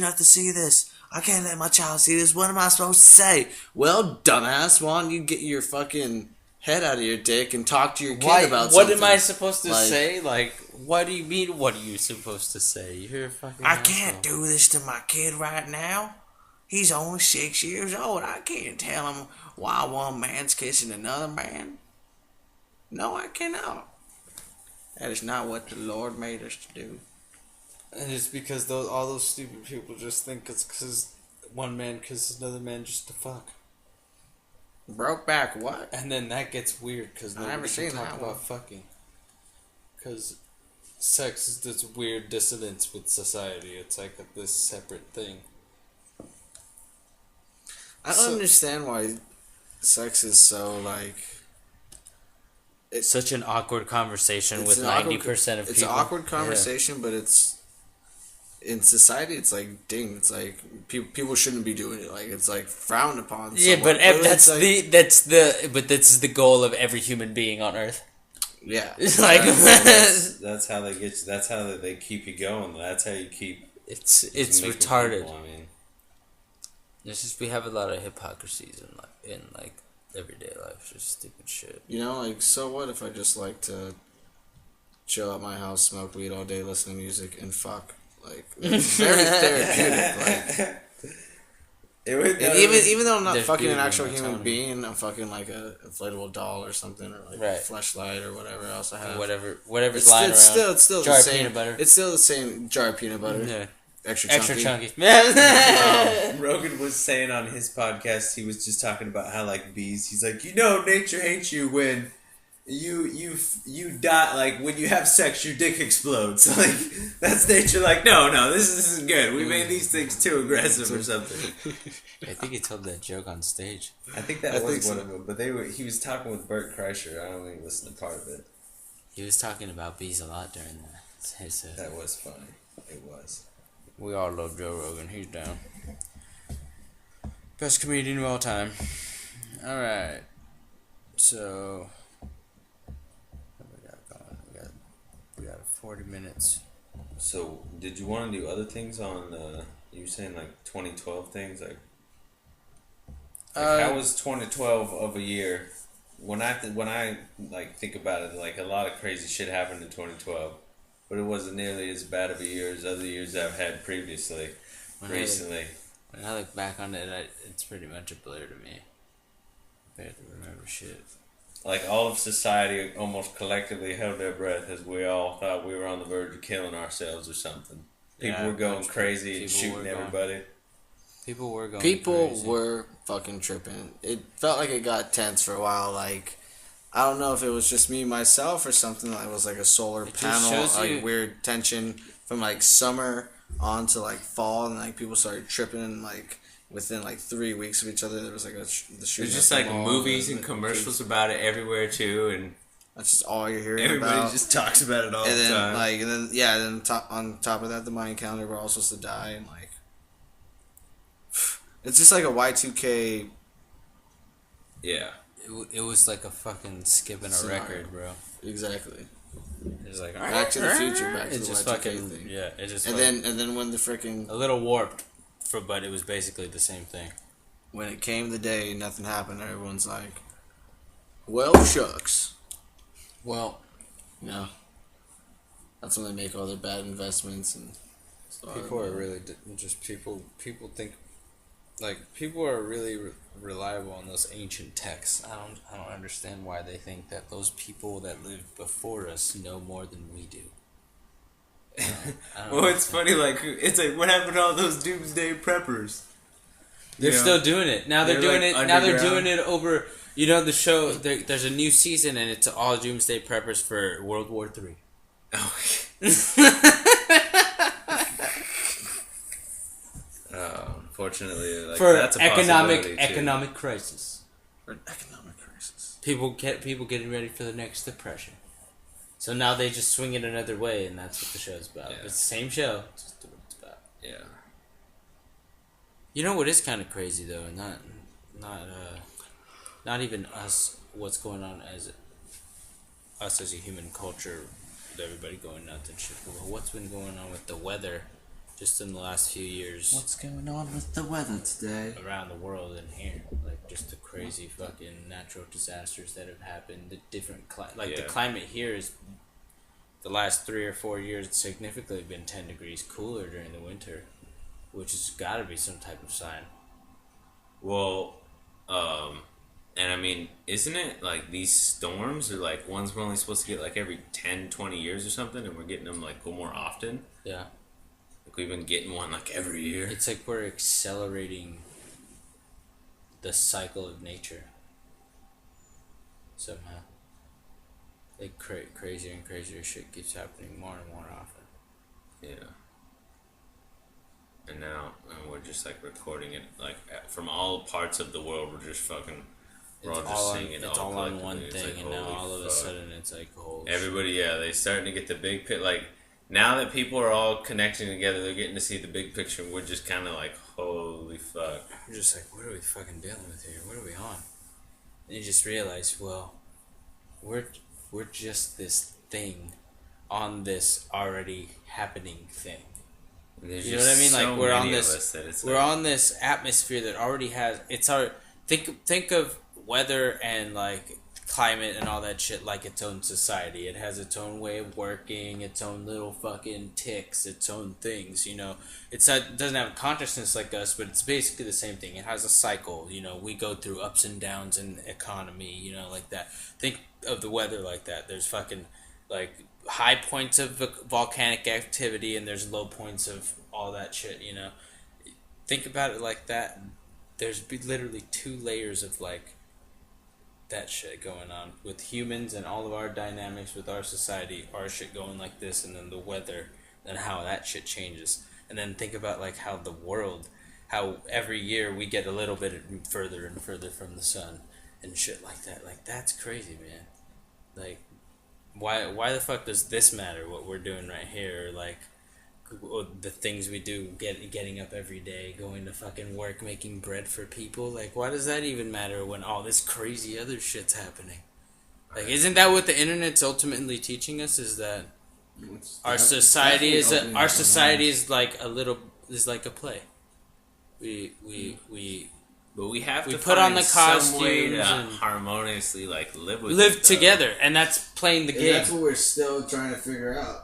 have to see this. I can't let my child see this. What am I supposed to say? Well, dumbass, why don't you get your fucking head out of your dick and talk to your kid about what something? What am I supposed to say? Like, what do you mean? What are you supposed to say? You're a fucking I asshole. can't do this to my kid right now. He's only 6 years old. I can't tell him why one man's kissing another man. No, I cannot. That is not what the Lord made us to do. And it's because all those stupid people just think it's because one man kisses another man just to fuck. Broke back what? And then that gets weird because nobody never can seen talk that about one. fucking. Because sex is this weird dissonance with society. It's like this separate thing. I don't understand why sex is so like. It's such an awkward conversation with an 90% awkward, of people. It's an awkward conversation, but it's in society. It's like ding. It's like people shouldn't be doing it. Like it's like frowned upon. Yeah, somewhat. but that's like, that's the goal of every human being on Earth. Yeah, It's like that's how they get you. That's how they keep you going. That's how you keep. it's making retarded. People, I mean, It's just we have a lot of hypocrisies in everyday life. It's just stupid shit. you know, like so what if I just like to chill at my house, smoke weed all day, listen to music, and fuck. Like it's very therapeutic. Like and even though I'm not There's fucking an beauty in actual human autonomy. being, I'm fucking like a inflatable doll or something, or like Right. a fleshlight or whatever else I have. Whatever's It's lying around. it's still Jar the of same. peanut butter. It's still the same jar of peanut butter. Yeah. Extra chunky. Rogan was saying on his podcast, he was just talking about how like bees. He's like, nature hates you when you die. Like when you have sex, your dick explodes. Like that's nature. Like no, this isn't good. We made these things too aggressive or something. I think he told that joke on stage. I think that was one of them. But he was talking with Bert Kreischer. I only listened to part of it. He was talking about bees a lot during his. That was funny. It was. We all love Joe Rogan. He's down. Best comedian of all time. All right. So what we got going? We got 40 minutes. So, did you want to do other things on? You were saying like 2012 things, like how was 2012 of a year? When I like think about it, like a lot of crazy shit happened in 2012, but it wasn't nearly as bad of a year as other years I've had previously. Recently, when I look back on it, it's pretty much a blur to me. I barely remember shit. like all of society almost collectively held their breath as we all thought we were on the verge of killing ourselves or something. People were going crazy and shooting everybody. People were going People crazy. were fucking tripping. It felt like it got tense for a while. Like, I don't know if it was just me, myself, or something. Like, it was like a solar panel, shows like you- weird tension from like summer on to like fall, and like people started tripping, and like within like 3 weeks of each other, there was like the shooting. There's just at like the mall, movies and commercials about it everywhere too, and That's just all you're hearing everybody about. just talks about it all and the then time. on top of that, the Mayan calendar, we're all supposed to die, and like it's just like a Y2K. Yeah. It was like a fucking skipping a Scenario. record, bro. Exactly. It's like Back to the Future, Back to it's the just Y2K fucking thing. yeah. It's just And then when the freaking a little warped, but it was basically the same thing. when it came the day, nothing happened. Everyone's like, "Well, shucks." Well, No, that's when they make all their bad investments and. people are really just people. People think like people are really reliable on those ancient texts. I don't understand why they think that those people that lived before us know more than we do. Well, it's funny. Like it's like what happened to all those doomsday preppers? They're still doing it now. They're doing like it now. They're underground. doing it over. You know the show. There's a new season and it's all doomsday preppers for World War III. Unfortunately, like, For that's a possibility, too. economic crisis. An economic crisis. People getting ready for the next depression. So now they just swing it another way, and that's what the show's about. Yeah. It's the same show, just what it's about. Yeah. You know what is kind of crazy though, and not even us. What's going on as us as a human culture, with everybody going nuts and shit. But what's been going on with the weather, just in the last few years? What's going on with the weather today? Around the world and here, like just the crazy fucking natural disasters that have happened. The different the climate here is the last 3 or 4 years significantly been 10 degrees cooler during the winter, which has got to be some type of sign. Well, and I mean, isn't it like these storms are like ones we're only supposed to get like every 10, 20 years or something, and we're getting them like more often? Yeah. Like we've been getting one like every year. It's like we're accelerating the cycle of nature somehow. Like crazier and crazier shit keeps happening more and more often. Yeah. And now we're just like recording it like from all parts of the world. We're just fucking. We're all just seeing it. It's all on one thing, like, and now all of a fuck. sudden it's like holy. Everybody, yeah, they starting to get the big pit. Like now that people are all connecting together, they're getting to see the big picture. We're just kind of like, holy fuck. We're just like, what are we fucking dealing with here? What are we on? And you just realize, well, we're just this thing on this already happening thing. There's You know what I mean? so Like we're on many of this, us that it's we're like, on this atmosphere that already has. It's our think of weather and like climate and all that shit like its own society. It has its own way of working, its own little fucking ticks, its own things. You know, it doesn't have a consciousness like us, but it's basically the same thing. It has a cycle. You know, we go through ups and downs in economy. You know, like that. Think of the weather like that. There's fucking like high points of volcanic activity and there's low points of all that shit. You know, think about it like that. There's literally 2 layers of like that shit going on with humans and all of our dynamics with our society, our shit going like this, and then the weather and how that shit changes. And then think about like how the world, how every year we get a little bit further and further from the sun and shit like that. Like that's crazy, man. Like why the fuck does this matter, what we're doing right here? Like the things we do, getting up every day, going to fucking work, making bread for people. Like, why does that even matter when all this crazy other shit's happening? Like, isn't that what the internet's ultimately teaching us? Is that our society is like a play. But we have to put on the some way to costumes and harmoniously like live live together, and that's playing the game. That's what we're still trying to figure out.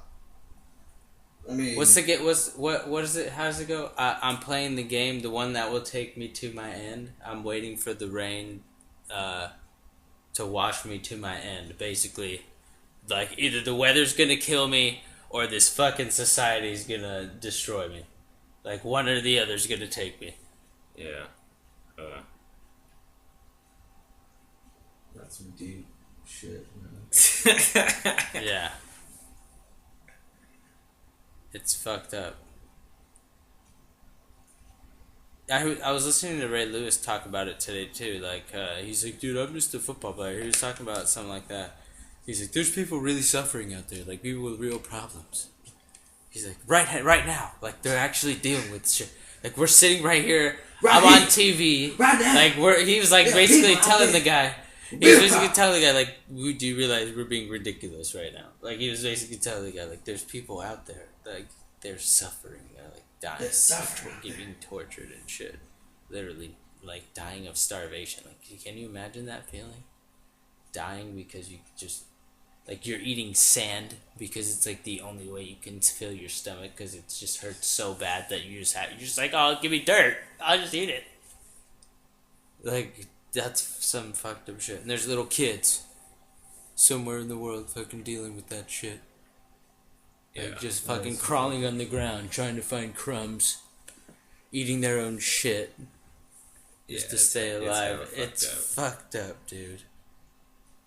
I mean, What is it? How does it go? I'm playing the game, the one that will take me to my end. I'm waiting for the rain to wash me to my end. Basically, like either the weather's gonna kill me or this fucking society's gonna destroy me. Like one or the other's gonna take me. Yeah. That's some deep shit, man. Yeah. It's fucked up. I was listening to Ray Lewis talk about it today too. Like he's like, dude, I'm just a football player. He was talking about something like that. He's like, there's people really suffering out there, like people with real problems. He's like, right now, like they're actually dealing with shit. Like we're sitting right here. I'm on TV. Right now. Like he was like basically telling the guy. He was basically telling the guy, like, do you realize we're being ridiculous right now? Like, he was basically telling the guy, like, there's people out there, like, they're suffering, they're, like, dying. They're suffering. Being tortured and shit. Literally, like, dying of starvation. Like, can you imagine that feeling? Dying because you just, like, you're eating sand because it's, like, the only way you can fill your stomach because it just hurts so bad that you're just like, oh, give me dirt. I'll just eat it. Like, that's some fucked up shit. And there's little kids somewhere in the world fucking dealing with that shit. Like, just fucking crawling on the ground, trying to find crumbs, eating their own shit just to stay alive. It's fucked up, dude.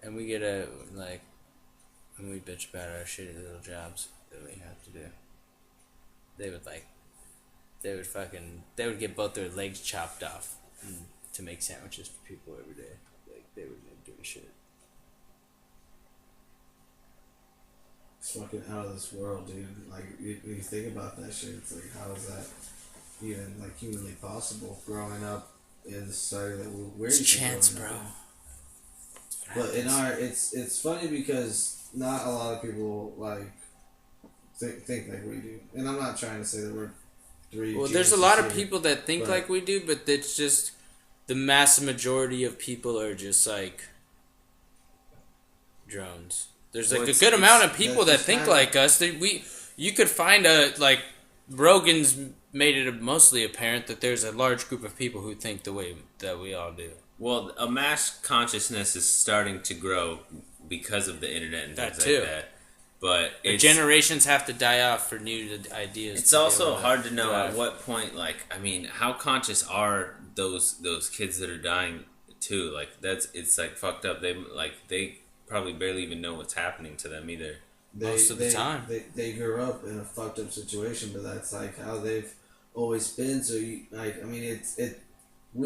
And we get when we bitch about our shitty little jobs that we have to do, they would get both their legs chopped off to make sandwiches for people every day. Like, they wouldn't give a shit. It's fucking out of this world, dude. Like, when you think about that shit, it's like, how is that even, like, humanly possible growing up in the society that we're It's a chance, bro. But it's funny because not a lot of people, like, think like we do. And I'm not trying to say that we're three. Well, there's a lot of people that think like we do, but it's just the mass majority of people are just like drones. There's like a good amount of people that think like us. You could find Rogan's made it mostly apparent that there's a large group of people who think the way that we all do. Well, a mass consciousness is starting to grow because of the internet and things like that. But generations have to die off for new ideas. It's also hard to know at what point, like, I mean, how conscious are those kids that are dying too? Like, it's like fucked up. They probably barely even know what's happening to them either. Most of the time. They grew up in a fucked up situation, but that's like how they've always been. So we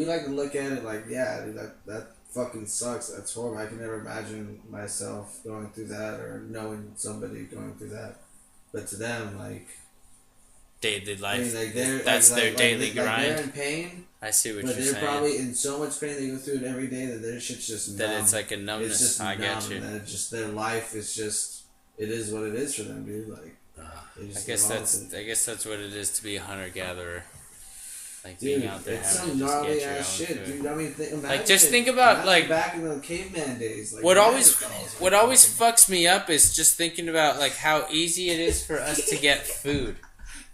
like to look at it like, yeah, dude, that fucking sucks. That's horrible. I can never imagine myself going through that or knowing somebody going through that. But to them, like, daily life, I mean, that's their daily grind. They're in pain. I see what you're saying. But they're probably in so much pain. They go through it every day that their shit's just numb. That it's like a numbness. It's just I numb, get you. and it's just their life is just, it is what it is for them, dude. Like, I guess that's what it is to be a hunter gatherer. Like, dude, being out there, it's having some to just gnarly get your ass own shit, food. dude. I mean, think about like back in the caveman days. Like, what always fucks me up is just thinking about like how easy it is for us to get food.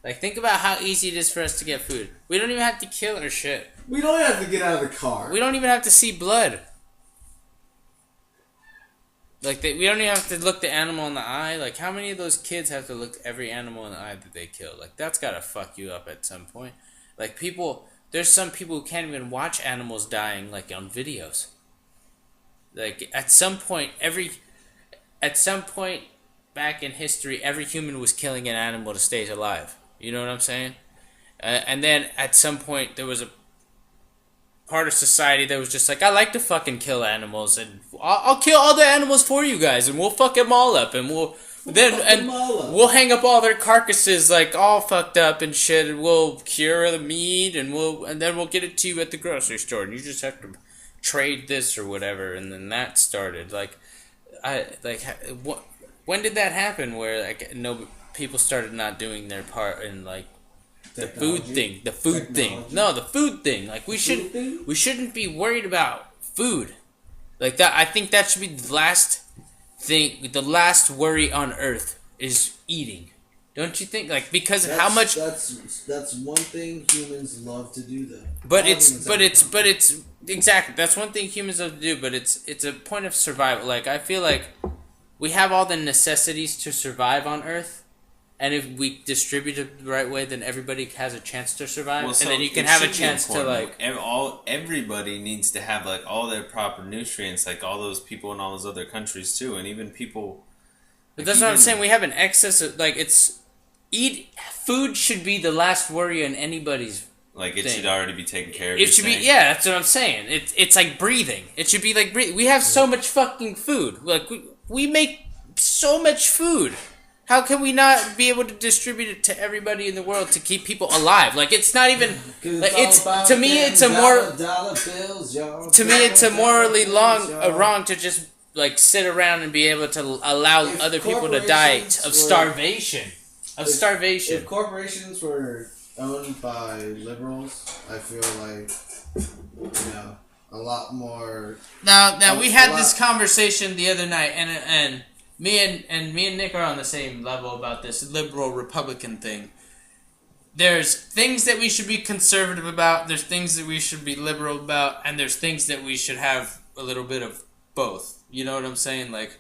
Like, think about how easy it is for us to get food. We don't even have to kill our shit. We don't even have to get out of the car. We don't even have to see blood. Like, we don't even have to look the animal in the eye. Like, how many of those kids have to look every animal in the eye that they kill? Like, that's gotta fuck you up at some point. Like, there's some people who can't even watch animals dying, like, on videos. Like, at some point back in history, every human was killing an animal to stay alive. You know what I'm saying? And then at some point, there was a part of society that was just like, I like to fucking kill animals, and I'll kill all the animals for you guys, and we'll fuck them all up, and we'll hang up all their carcasses like all fucked up and shit, and we'll cure the meat, and then we'll get it to you at the grocery store, and you just have to trade this or whatever. And then that started when did that happen? Where like people started not doing their part in like the food thing. No, the food thing. Like we shouldn't be worried about food. Like that, I think that should be the last thing. The last worry on Earth is eating. Don't you think? Like, because of how much. That's one thing humans love to do, though. But it's exactly, that's one thing humans love to do. But it's a point of survival. Like, I feel like we have all the necessities to survive on Earth. And if we distribute it the right way, then everybody has a chance to survive, and then you can have a chance to like. Everybody needs to have like all their proper nutrients, like all those people in all those other countries too, and even people. But that's what I'm saying. We have an excess of like food should be the last worry on anybody's. Like it should already be taken care of. It should be, yeah. That's what I'm saying. It's like breathing. It should be like breathing. We have so much fucking food. Like we make so much food. How can we not be able to distribute it to everybody in the world to keep people alive? Like, it's not even. Like, it's to me, it's a more. To me, it's a morally wrong to just like sit around and be able to allow other people to die of starvation. If corporations were owned by liberals, I feel like, a lot more. Now we had this conversation the other night, and me and Nick are on the same level about this liberal Republican thing. There's things that we should be conservative about. There's things that we should be liberal about, and there's things that we should have a little bit of both. You know what I'm saying? Like,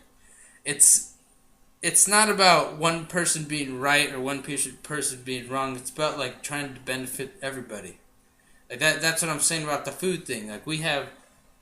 it's not about one person being right or one person being wrong. It's about like trying to benefit everybody. Like that's what I'm saying about the food thing. Like, we have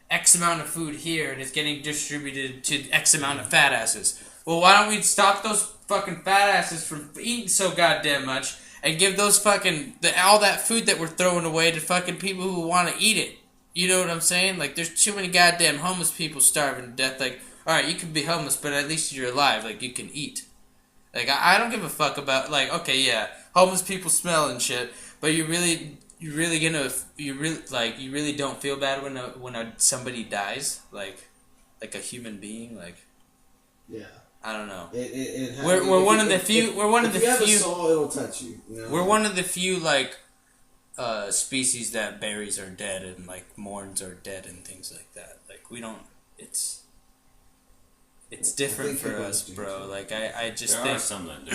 X amount of food here and it's getting distributed to X amount of fat asses. Well, why don't we stop those fucking fat asses from eating so goddamn much and give those fucking all that food that we're throwing away to fucking people who want to eat it? You know what I'm saying? Like, there's too many goddamn homeless people starving to death. Like, alright, you can be homeless, but at least you're alive. Like, you can eat. Like, I don't give a fuck about, like, okay, yeah, homeless people smell and shit, but you really don't feel bad when somebody dies? Like a human being? Like, yeah. I don't know. We're one of the few. We're one of the few. If you have a soul, it'll touch you. We're one of the few species that buries are dead and like mourns are dead and things like that. Like, we don't. It's different for us, bro. Like, I just think there are some that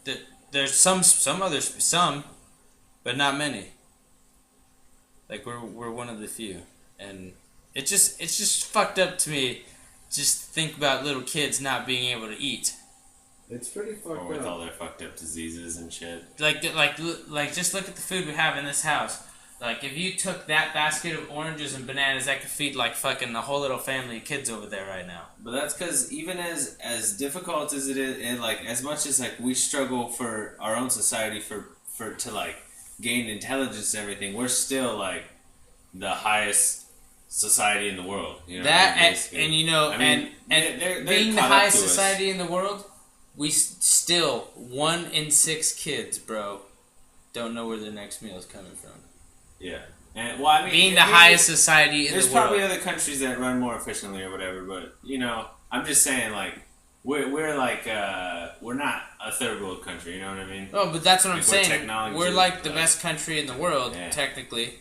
do. There's some others, but not many. Like, we're one of the few, and it's just fucked up to me. Just think about little kids not being able to eat. It's pretty fucked up. Or with all their fucked up diseases and shit. Like just look at the food we have in this house. Like, if you took that basket of oranges and bananas, that could feed like fucking a whole little family of kids over there right now. But that's because even as difficult as it is, and like as much as like we struggle for our own society to like gain intelligence and everything, we're still like the highest society in the world. You know, that basically. and you know, I mean, and they're being the caught up highest to us. society in the world, we still 1 in 6 kids, bro, don't know where their next meal is coming from. Yeah. And, well, I mean, being the highest society in the world. There's probably other countries that run more efficiently or whatever, but, you know, I'm just saying, like, we're like, we're not a third world country, you know what I mean? Oh, but that's what I'm saying. Technology, we're like the best country in the world, yeah. technically.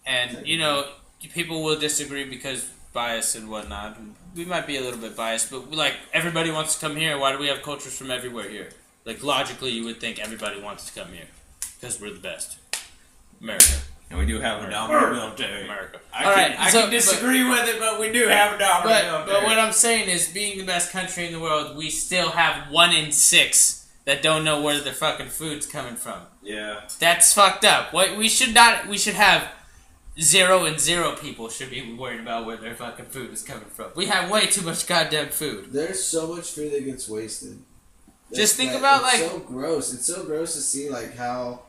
And, you know, people will disagree because bias and whatnot. We might be a little bit biased, but, like, everybody wants to come here. Why do we have cultures from everywhere here? Like, logically, you would think everybody wants to come here because we're the best. America. And we do have a dominant military. America. I can disagree with it, but we do have a dominant military. But what I'm saying is, being the best country in the world, we still have 1 in 6 that don't know where their fucking food's coming from. Yeah. That's fucked up. We should have 0 and 0 people should be worried about where their fucking food is coming from. We have way too much goddamn food. There's so much food that gets wasted. Just think about, like... It's so gross. It's so gross to see, like, how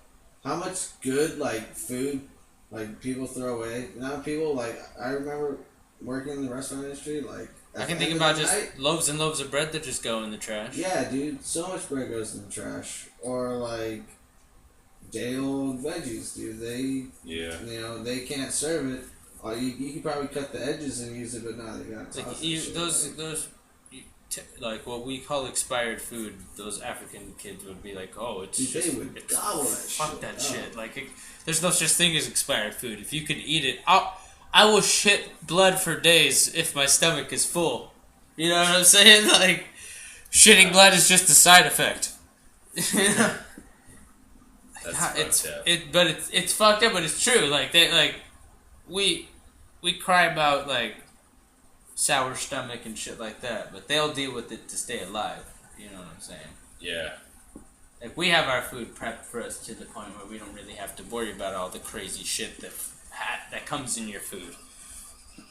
much good, like, food, like, people throw away. Now people, like, I remember working in the restaurant industry, like... I can think about just loaves and loaves of bread that just go in the trash. Yeah, dude. So much bread goes in the trash. Or, like, day-old veggies, dude. They can't serve it. You could probably cut the edges and use it, but now they got those like what we call expired food. Those African kids would be like, "Oh, it's dude, just they would gobble that fuck shit. that shit." Like, there's no such thing as expired food. If you could eat it, I will shit blood for days if my stomach is full. You know what I'm saying? Like, shitting blood is just a side effect. That's fucked up. It's fucked up, but it's true. Like, we cry about, like, sour stomach and shit like that, but they'll deal with it to stay alive. You know what I'm saying? Yeah. Like, we have our food prepped for us to the point where we don't really have to worry about all the crazy shit that comes in your food.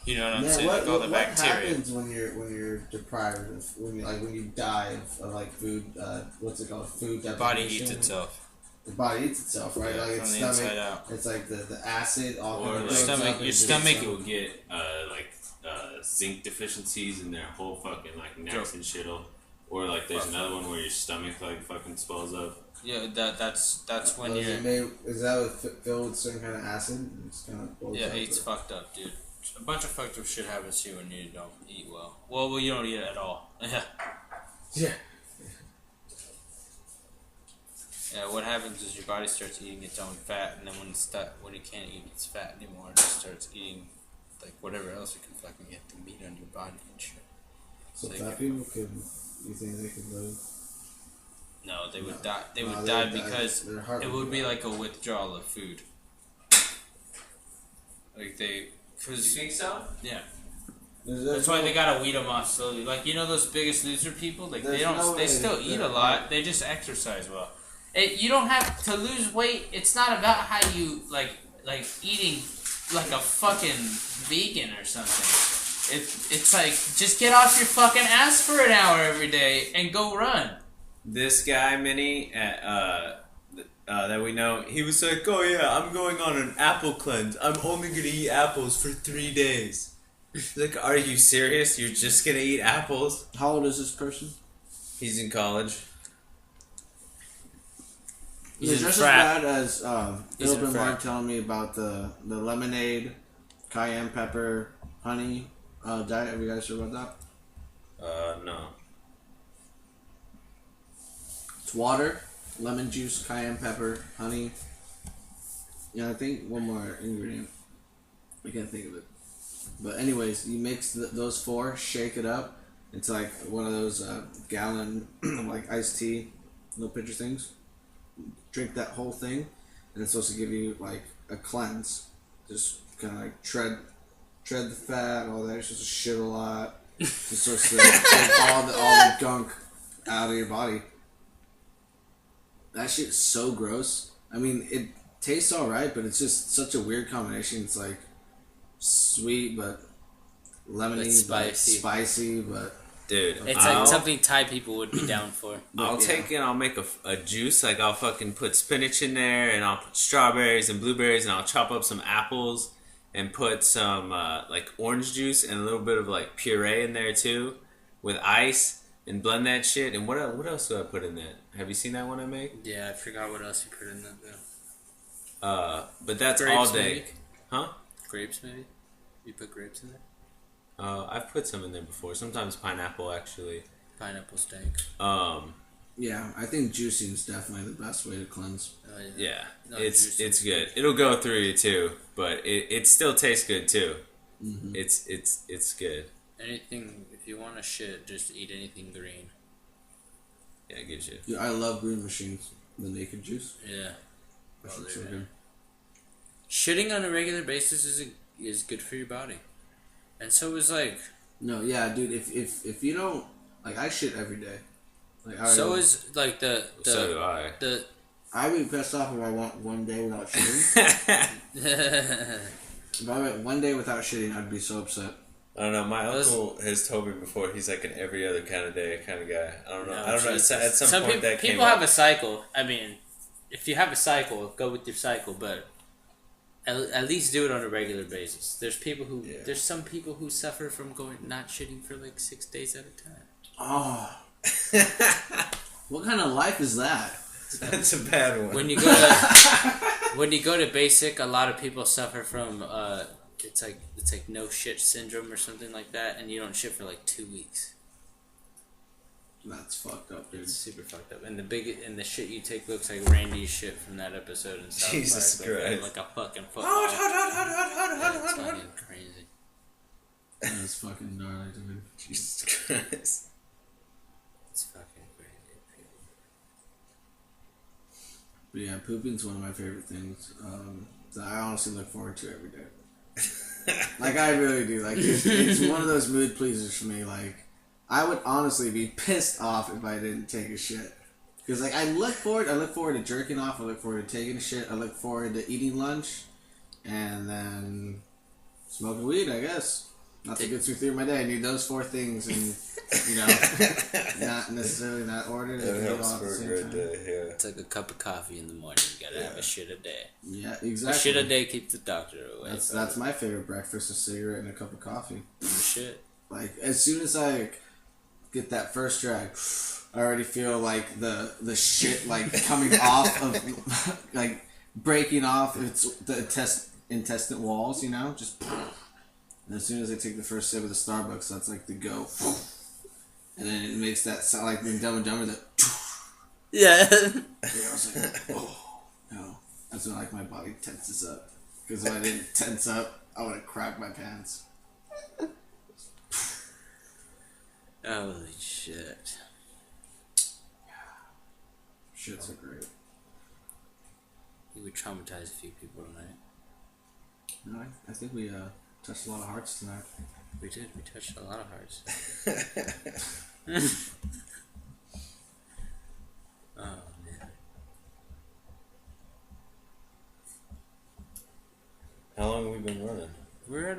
You know what I'm saying? Like all the bacteria. What happens when you're deprived of when you die of like food? What's it called? Food deprivation. Body eats itself. The body eats itself, right? Yeah, like from its the stomach. inside out. It's like the acid all or your stomach will get zinc deficiencies in their whole fucking like necks and shit'll. Or like there's another one where your stomach like fucking swells up. Yeah, that's when is you're. Is that filled with certain kind of acid? It's kind of Yeah, it's fucked up, dude. A bunch of fucked up shit happens to you when you don't eat well. Well, you don't eat it at all. Yeah. Yeah. Yeah, what happens is your body starts eating its own fat, and then when it can't eat its fat anymore, it just starts eating like whatever else it can fucking get the meat on your body and shit. So fat people could, you think they could live? No, they would die. They would die because it would be like a withdrawal of food. Like cause You think so? yeah. That's why they gotta weed them off slowly. Like those Biggest Loser people. Like they still eat a lot. They just exercise well. You don't have to lose weight. It's not about how you like eating like a fucking vegan or something. It's like just get off your fucking ass for an hour every day and go run. This guy, Minnie, that we know, he was like, oh yeah, I'm going on an apple cleanse. I'm only gonna eat apples for 3 days. Like, are you serious? You're just gonna eat apples? How old is this person? He's in college. He's just as bad as Philip and Mark telling me about the lemonade, cayenne pepper, honey diet. Have you guys heard about that? No. It's water, lemon juice, cayenne pepper, honey. Yeah, I think one more ingredient. I can't think of it. But anyways, you mix those four, shake it up. It's like one of those gallon like iced tea, little pitcher things. Drink that whole thing, and it's supposed to give you like a cleanse. Just kind of like tread the fat, all that. It's just shit a lot. It's supposed to take all the gunk out of your body. That shit's so gross. I mean, it tastes alright, but it's just such a weird combination. It's like sweet but lemony, but spicy, but dude, it's like something Thai people would be down for. I'll take it. I'll make a juice. Like I'll fucking put spinach in there, and I'll put strawberries and blueberries, and I'll chop up some apples and put some like orange juice and a little bit of like puree in there too, with ice, and blend that shit. And what else do I put in that? Have you seen that one I make? Yeah, I forgot what else you put in that though. But that's grapes, all day, maybe? huh? Grapes, maybe. You put grapes in there. I've put some in there before. Sometimes pineapple, actually. Pineapple stank. yeah, I think juicing is definitely the best way to cleanse. Yeah, no, it's good. It'll go through you too, but it still tastes good too. Mm-hmm. It's good. Anything, if you want to shit, just eat anything green. Yeah, it gives you. Yeah, I love green machines. The naked juice. Yeah. That's so good. Shitting on a regular basis is good for your body. And so is like... No, yeah, dude, if you don't... Like, I shit every day. Like, so is, like, so do I. I'd be pissed off if I went one day without shitting. If I went one day without shitting, I'd be so upset. I don't know. My uncle has told me before he's like an every other kind of day kind of guy. I don't know. At some point that came people have a cycle. I mean, if you have a cycle, go with your cycle, but at least do it on a regular basis. There's some people who suffer from not shitting for like 6 days at a time. Oh. What kind of life is that? That's a bad one. When you go to basic, a lot of people suffer from it's like no shit syndrome or something like that, and you don't shit for like 2 weeks. That's fucked up, dude. It's super fucked up. And the shit you take looks like Randy's shit from that episode in South Jesus Park. Christ. Like a fucking football. It's fucking crazy. That's fucking gnarly, dude. Jesus Christ. It's fucking crazy. But yeah, pooping's one of my favorite things that I honestly look forward to every day. Like, I really do. Like, it's one of those mood pleasers for me. Like, I would honestly be pissed off if I didn't take a shit. Because, like, I look forward to jerking off. I look forward to taking a shit. I look forward to eating lunch. And then smoking weed, I guess. Not to get through my day. I need those 4 things and, not necessarily in that order. That helps for a great day, yeah. It's like a cup of coffee in the morning. You gotta have a shit a day. Yeah, exactly. A shit a day keeps the doctor away. That's my favorite breakfast, a cigarette and a cup of coffee. Shit. Like, as soon as I get that first drag, I already feel like the shit like coming off of like breaking off the intestine walls, you know, just. And as soon as I take the first sip of the Starbucks, that's like the go, and then it makes that sound like in Dumb and Dumber that. Yeah. I was like, oh no, that's when like my body tenses up because if I didn't tense up, I would have crapped my pants. Holy shit. Shits are great. We would traumatize a few people tonight. No, I think we touched a lot of hearts tonight. We did. We touched a lot of hearts. Oh man. How long have we been running? We're at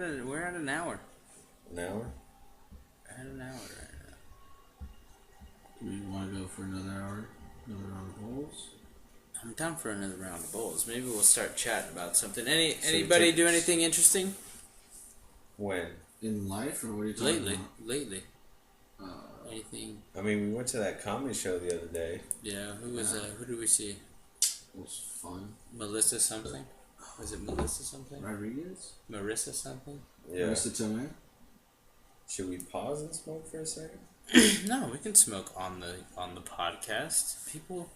an hour. An hour? We're at an hour right now. Do we want to go for another hour? Another round of bowls? I'm down for another round of bowls. Maybe we'll start chatting about something. Anybody do anything interesting? When? In life, or what are you talking about? Lately. Anything? I mean, we went to that comedy show the other day. Yeah. Who was that? Who did we see? It was fun. Melissa something? Was it Melissa something? Rodriguez? Marissa something? Yeah. Marissa Tomei? Should we pause and smoke for a second? No, we can smoke on the podcast. People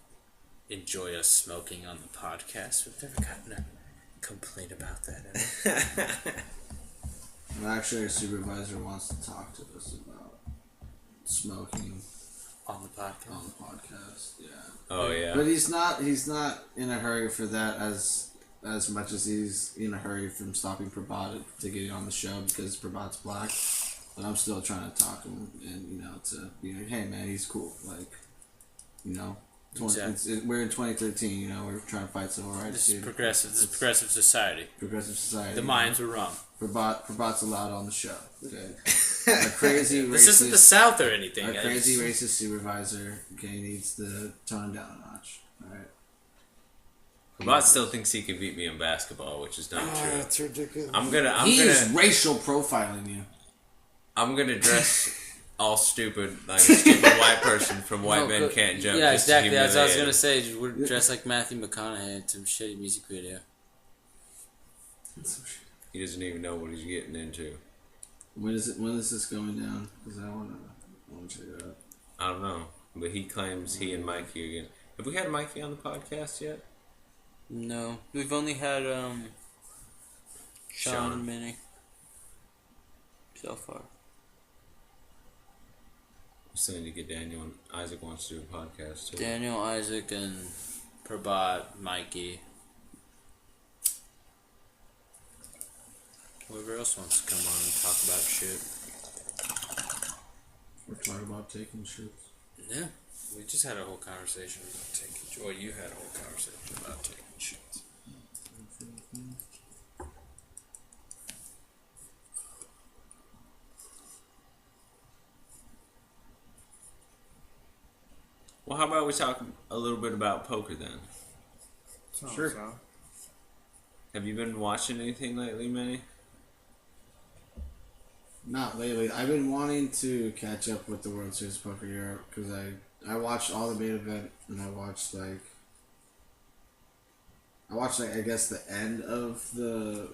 enjoy us smoking on the podcast. We've never gotten a complaint about that ever. Well, actually, our supervisor wants to talk to us about smoking On the podcast. on the podcast. Yeah. Oh, yeah. But he's not in a hurry for that as much as he's in a hurry from stopping Prabhat to getting on the show because Prabhat's black. But I'm still trying to talk to him and, you know, to be like, hey man, he's cool. Like, you know, we're in 2013, you know, we're trying to fight civil rights. This is progressive. This is progressive society. Progressive society. The minds were wrong. Prabhat's allowed on the show. Okay. Our crazy racist. This isn't the South or anything. Our crazy racist supervisor, okay, needs to tone down a notch. Alright. Prabhat still thinks he can beat me in basketball, which is not true. That's ridiculous. He's racial profiling you. I'm gonna dress all stupid, like a stupid white person from White Men Can't Jump. Yeah, just exactly. To That's what I was humiliate gonna him. say. Just we're dressed like Matthew McConaughey in some shitty music video. He doesn't even know what he's getting into. When is this going down? Because I wanna check it out. I don't know, but he claims he and Mikey again. Have we had Mikey on the podcast yet? No, we've only had Sean and Minnie so far. Still need to get Daniel and Isaac wants to do a podcast too. Daniel, Isaac, and Prabhat, Mikey. Whoever else wants to come on and talk about shit. We're talking about taking shits. Yeah, we just had a whole conversation about taking. Well, you had a whole conversation about taking shit. Well, how about we talk a little bit about poker then? Sure. Have you been watching anything lately, Manny? Not lately. I've been wanting to catch up with the World Series of Poker Europe because I watched all the main event and I watched I guess the end of the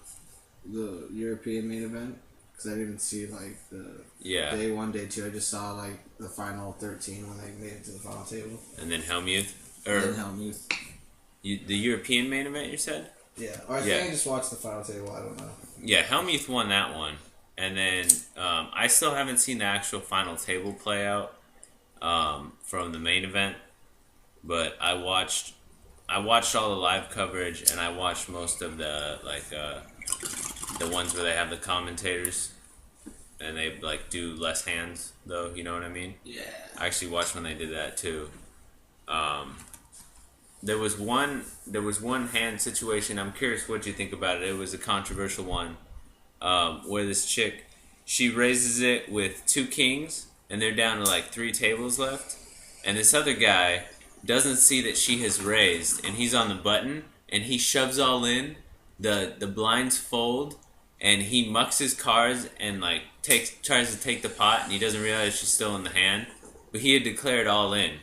European main event because I didn't see like the day 1, day 2. I just saw like the final 13 when they made it to the final table. And then Helmuth, the European main event, you said? Yeah, or I think I just watched the final table. I don't know. Yeah, Helmuth won that one, and then I still haven't seen the actual final table play out from the main event, but I watched all the live coverage, and I watched most of the the ones where they have the commentators, and they like do less hands though. You know what I mean? Yeah. I actually watched when they did that too. There was one hand situation. I'm curious what you think about it. It was a controversial one where this chick, she raises it with 2 kings, and they're down to like 3 tables left, and this other guy doesn't see that she has raised, and he's on the button, and he shoves all in. The blinds fold, and he mucks his cards and like tries to take the pot, and he doesn't realize she's still in the hand. but he had declared all in,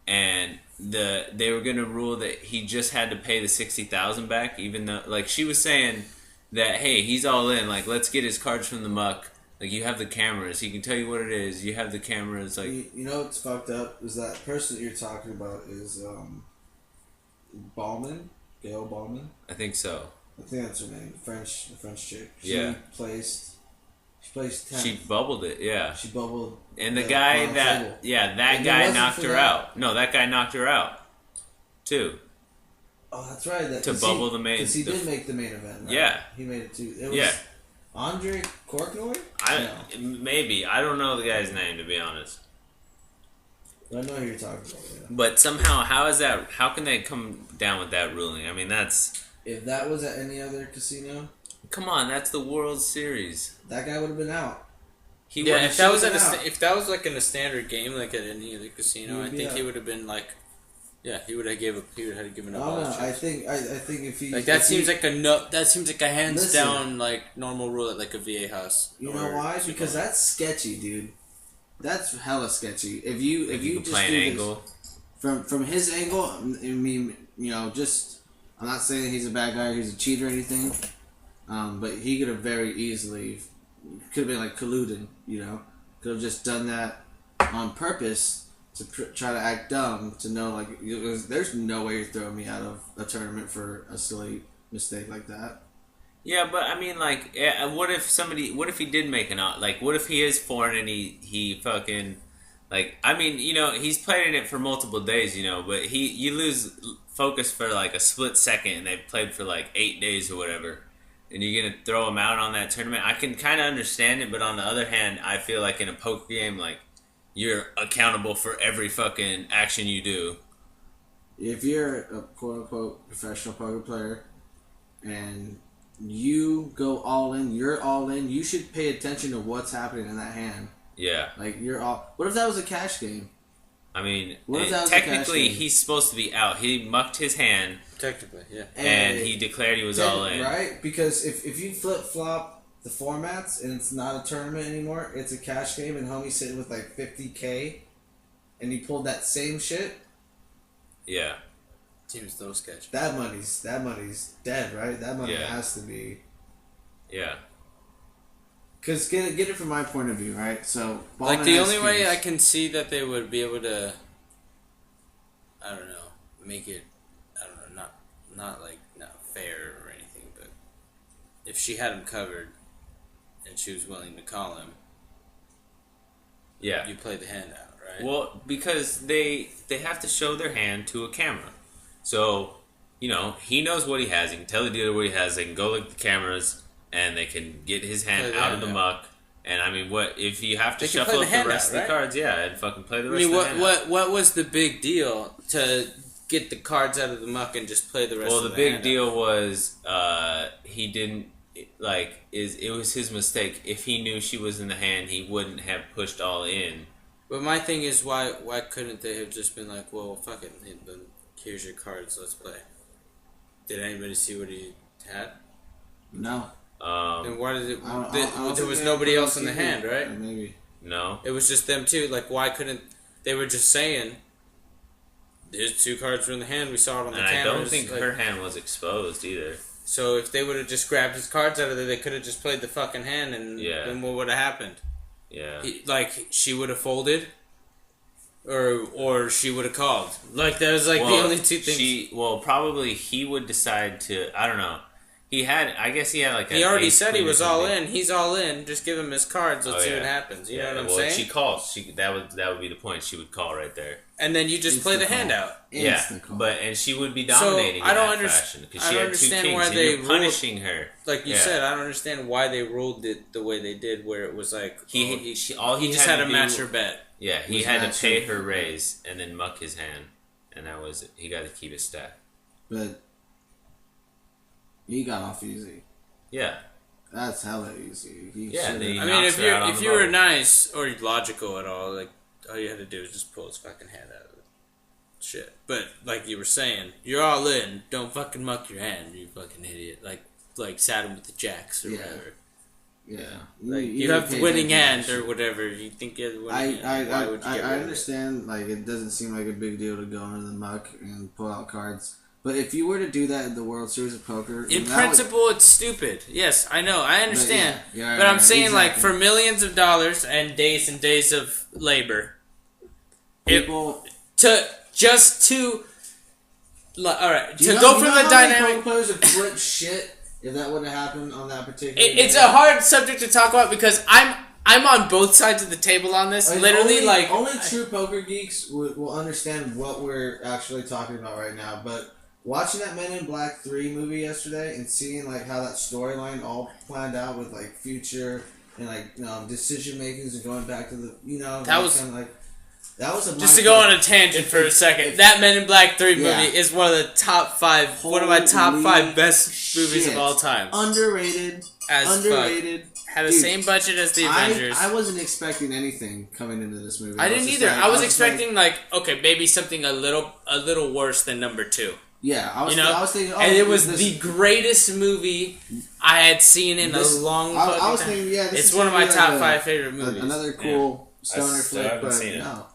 and they were gonna rule that he just had to pay the 60,000 back, even though like she was saying that hey, he's all in, like let's get his cards from the muck. Like you have the cameras, he can tell you what it is. You have the cameras, like you know what's fucked up is that person that you're talking about is Ballman, Gail Ballman. I think so. I think that's her name, the French chick. Yeah. She placed 10th. She bubbled it, yeah. She bubbled. And the guy that table. that And it guy wasn't knocked for her that. out. No, that guy knocked her out too. Oh, that's right. To bubble the main. Because he did make the main event. Right? Yeah. He made it too. It was Yeah. Andre Korknoy? Maybe I don't know the guy's name to be honest. I know who you're talking about. Yeah. But somehow, how can they come down with that ruling? I mean, that's If that was at any other casino, come on, that's the World Series. that guy would have been out. He Yeah, would- if that was should've at been out. if that was like in a standard game, like at any other He casino, I would be think he out. would have been like, yeah, he would have given up all No, his I chips. think if he Like that if seems he, like a no. That seems like a hands Listen. down like normal rule at like a VA house. you know why? Because that's sketchy, dude. That's hella sketchy. If you can just play an do angle. this, from his angle, I mean, you know, just I'm not saying he's a bad guy, or he's a cheater or anything, but he could have very easily could have been like colluding, you know, could have just done that on purpose to try to act dumb, to know like there's no way you're throwing me out of a tournament for a silly mistake like that. Yeah, but I mean, like, what if he did make an out? Like, what if he is foreign and he fucking, like, I mean, you know, he's played in it for multiple days, you know, but you lose focus for like a split second, and they played for like 8 days or whatever, and you're gonna throw him out on that tournament. I can kind of understand it, but on the other hand, I feel like in a poker game, like, you're accountable for every fucking action you do. If you're a quote unquote professional poker player and you go all in, you're all in, you should pay attention to what's happening in that hand. Yeah. Like, you're all. What if that was a cash game? I mean, What if that was a cash technically, game? he's supposed to be out. He mucked his hand, Technically, yeah. and he declared he was all in. Right? Because if you flip flop the formats and it's not a tournament anymore, it's a cash game, and homie's sitting with like 50K, and he pulled that same shit, Yeah. Seems so sketchy. that money's dead, right? That money Yeah. has to be. Yeah. Because get it from my point of view, right? So Like Ballman the has only way skills. I can see that they would be able to, I don't know, make it, I don't know, not fair or anything, but if she had him covered and she was willing to call him, Yeah. you play the hand out, right? Well, because they have to show their hand to a camera. So, you know, he knows what he has. He can tell the dealer what he has. They can go look at the cameras, and they can get his hand Play the out hand of the out. muck. And I mean, what if you have to They can shuffle play up the the hand rest out, of right? the cards? Yeah, and fucking play the I rest mean, of the hand out. what was the big deal to get the cards out of the muck and just play the rest Well, of the the big hand deal out? was he didn't it was his mistake. If he knew she was in the hand, he wouldn't have pushed all in. But my thing is, why couldn't they have just been like, well, fuck it, then here's your cards, let's play. Did anybody see what he had? No. Then why did it? I don't there think was they nobody put it on else in the TV. hand, right? Maybe. No. It was just them two. Like, why couldn't they were just saying, "There's two cards from the hand. We saw it on the And I cameras." don't think like, her hand was exposed either. So if they would have just grabbed his cards out of there, they could have just played the fucking hand, and Yeah. then what would have happened? Yeah. Like she would have folded, or she would have called. Like that was like Well, the only two things. Probably he would decide to. I don't know. I guess he had like. He an already ace said he queen or was all something. in. He's all in. Just give him his cards. Let's Oh, see yeah. what happens. You know what I'm well, saying? She calls. That would be the point. She would call right there. And then you just play the Instant hand call. out. Instant call. And she would be So, dominating. I don't in that underst- fashion because I she don't had two understand kings. why and they you're ruled- punishing her. Like you Yeah. said, I don't understand why they ruled it the way they did, where it was like He just had to match her bet. Yeah, he was had to matching pay her her. raise and then muck his hand, and that was it. He got to keep his stack. But he got off easy. Yeah, That's hella easy. Yeah, should've- they- I mean, knocks her out on if the you were bubble. nice or logical at all, like all you had to do was just pull his fucking hand out of it. Shit. But like you were saying, you're all in. Don't fucking muck your hand, you fucking idiot. Like sat him with the jacks or Yeah. whatever. Yeah. Like you have the winning hand or whatever. You think you have the winning hand. Why would you get rid I of it? understand. Like it doesn't seem like a big deal to go into the muck and pull out cards. But if you were to do that in the World Series of Poker, In principle, it's stupid. Yes, I know. I understand. But I'm saying, like, for millions of dollars and days of labor, people all right, to go from the dynamic. players would flip shit if that would have happened on that particular. It's a hard subject to talk about because I'm on both sides of the table on this. Literally, only true poker geeks will understand what we're actually talking about right now. But watching that Men in Black 3 movie yesterday and seeing like how that storyline all planned out with like future and like decision makings and going back to the that was kind of like that was a just to go on a tangent for a second. That Men in Black 3 movie is one of the top 5, one of my top 5 best movies of all time. Underrated. Had the same budget as the Avengers. I wasn't expecting anything coming into this movie. I didn't either. I was expecting maybe something a little worse than number 2. Yeah, I was thinking, and it was the greatest movie I had seen in a long time. I was thinking, it's one of my top 5 favorite movies. Another cool stoner flick, but seen it. No,